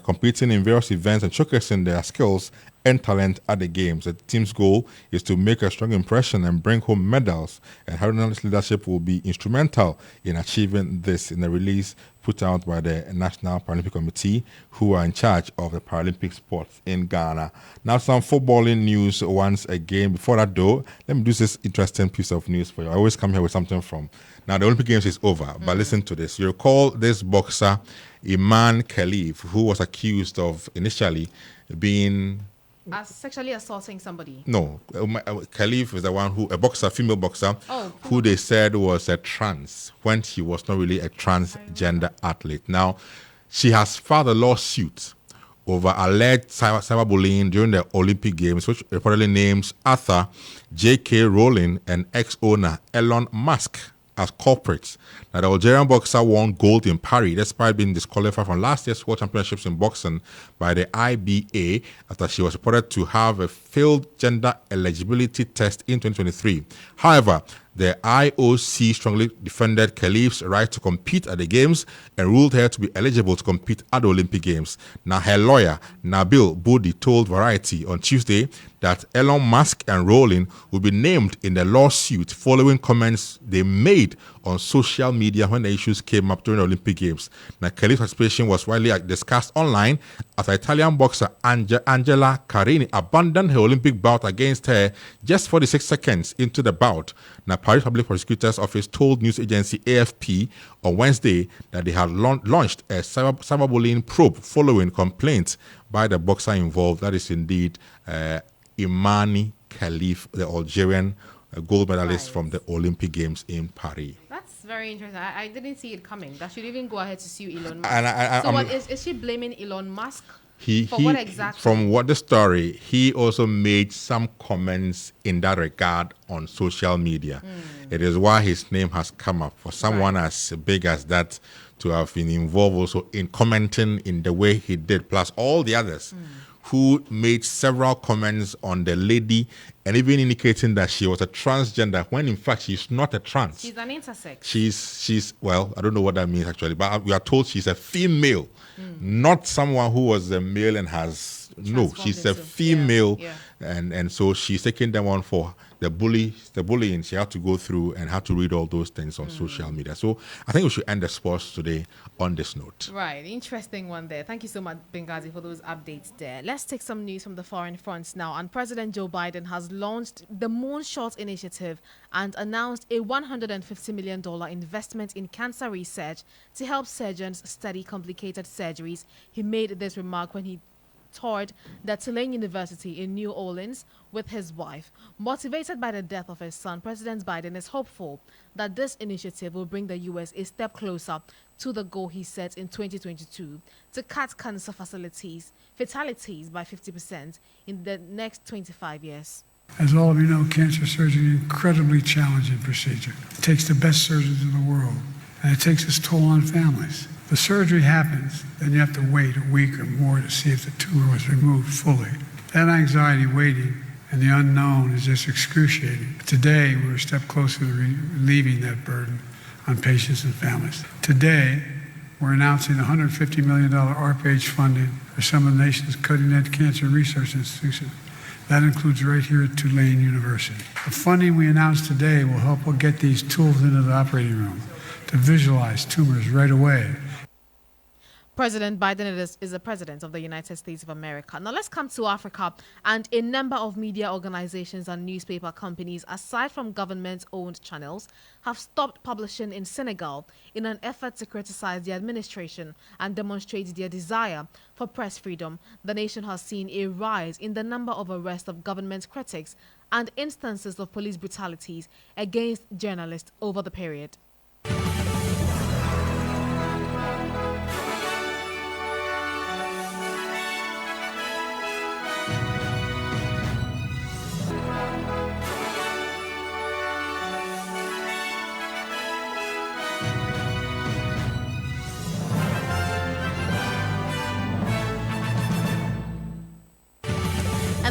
competing in various events and showcasing their skills and talent at the games. The team's goal is to make a strong impression and bring home medals, and Haruna's leadership will be instrumental in achieving this. In a release put out by the National Paralympic Committee, who are in charge of the Paralympic sports in Ghana. Now, some footballing news once again. Before that, though, let me do this interesting piece of news for you. I always come here with something from. Now, the Olympic Games is over, but listen to this. You recall this boxer, Iman Khalif, who was accused of initially being as sexually assaulting somebody. No, Khalif is the one who, a boxer, female boxer, who they said was a trans when she was not really a transgender athlete. Now, she has filed a lawsuit over alleged cyberbullying during the Olympic Games, which reportedly names Arthur J.K. Rowling and ex-owner Elon Musk as culprits. Now, the Algerian boxer won gold in Paris despite being disqualified from last year's World Championships in boxing by the IBA after she was reported to have a failed gender eligibility test in 2023. However, the IOC strongly defended Khalif's right to compete at the Games and ruled her to be eligible to compete at the Olympic Games. Now, her lawyer, Nabil Boudi, told Variety on Tuesday that Elon Musk and Rowling will be named in the lawsuit following comments they made on social media when the issues came up during the Olympic Games. Now, Khalif's participation was widely discussed online as Italian boxer Angela Carini abandoned her Olympic bout against her just 46 seconds into the bout. Now, Paris Public Prosecutor's Office told news agency AFP on Wednesday that they had launched a cyberbullying probe following complaints by the boxer involved. That is indeed Imani Khalif, the Algerian gold medalist from the Olympic Games in Paris. That's very interesting. I didn't see it coming. That should even go ahead to sue Elon Musk. So what is she blaming Elon Musk? What exactly? From what the story, he also made some comments in that regard on social media. It is why his name has come up. For someone as big as that to have been involved also in commenting in the way he did, plus all the others who made several comments on the lady and even indicating that she was a transgender when in fact she's not a trans. She's an intersex. She's well, I don't know what that means actually, but we are told she's a female, not someone who was a male and has she's a female, and so she's taking them on for the bullying she had to go through and had to read all those things on social media. So I think we should end the sports today on this note. Right, interesting one there. Thank you so much, Benghazi, for those updates there. Let's take some news from the foreign fronts now. And President Joe Biden has launched the Moonshot Initiative and announced a $150 million investment in cancer research to help surgeons study complicated surgeries. He made this remark when he toured the Tulane University in New Orleans with his wife. Motivated by the death of his son, President Biden is hopeful that this initiative will bring the U.S. a step closer to the goal he set in 2022 to cut cancer fatalities by 50% in the next 25 years. As all of you know, cancer surgery is an incredibly challenging procedure. It takes the best surgeons in the world, and it takes its toll on families. The surgery happens, then you have to wait a week or more to see if the tumor was removed fully. That anxiety waiting and the unknown is just excruciating. Today, we're a step closer to relieving that burden on patients and families. Today, we're announcing $150 million ARPA-H funding for some of the nation's cutting-edge cancer research institutions. That includes right here at Tulane University. The funding we announced today will help get these tools into the operating room to visualize tumors right away. President Biden is the president of the United States of America. Now let's come to Africa, and a number of media organizations and newspaper companies, aside from government-owned channels, have stopped publishing in Senegal in an effort to criticize the administration and demonstrate their desire for press freedom. The nation has seen a rise in the number of arrests of government critics and instances of police brutalities against journalists over the period.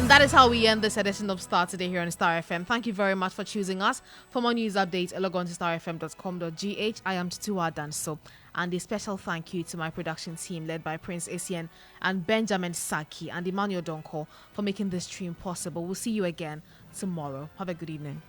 And that is how we end this edition of Starr today here on Starr FM. Thank you very much for choosing us. For more news updates, log on to starfm.com.gh. I am Tutuwaa Danso. And a special thank you to my production team led by Prince Essien and Benjamin Saki and Emmanuel Donko for making this stream possible. We'll see you again tomorrow. Have a good evening.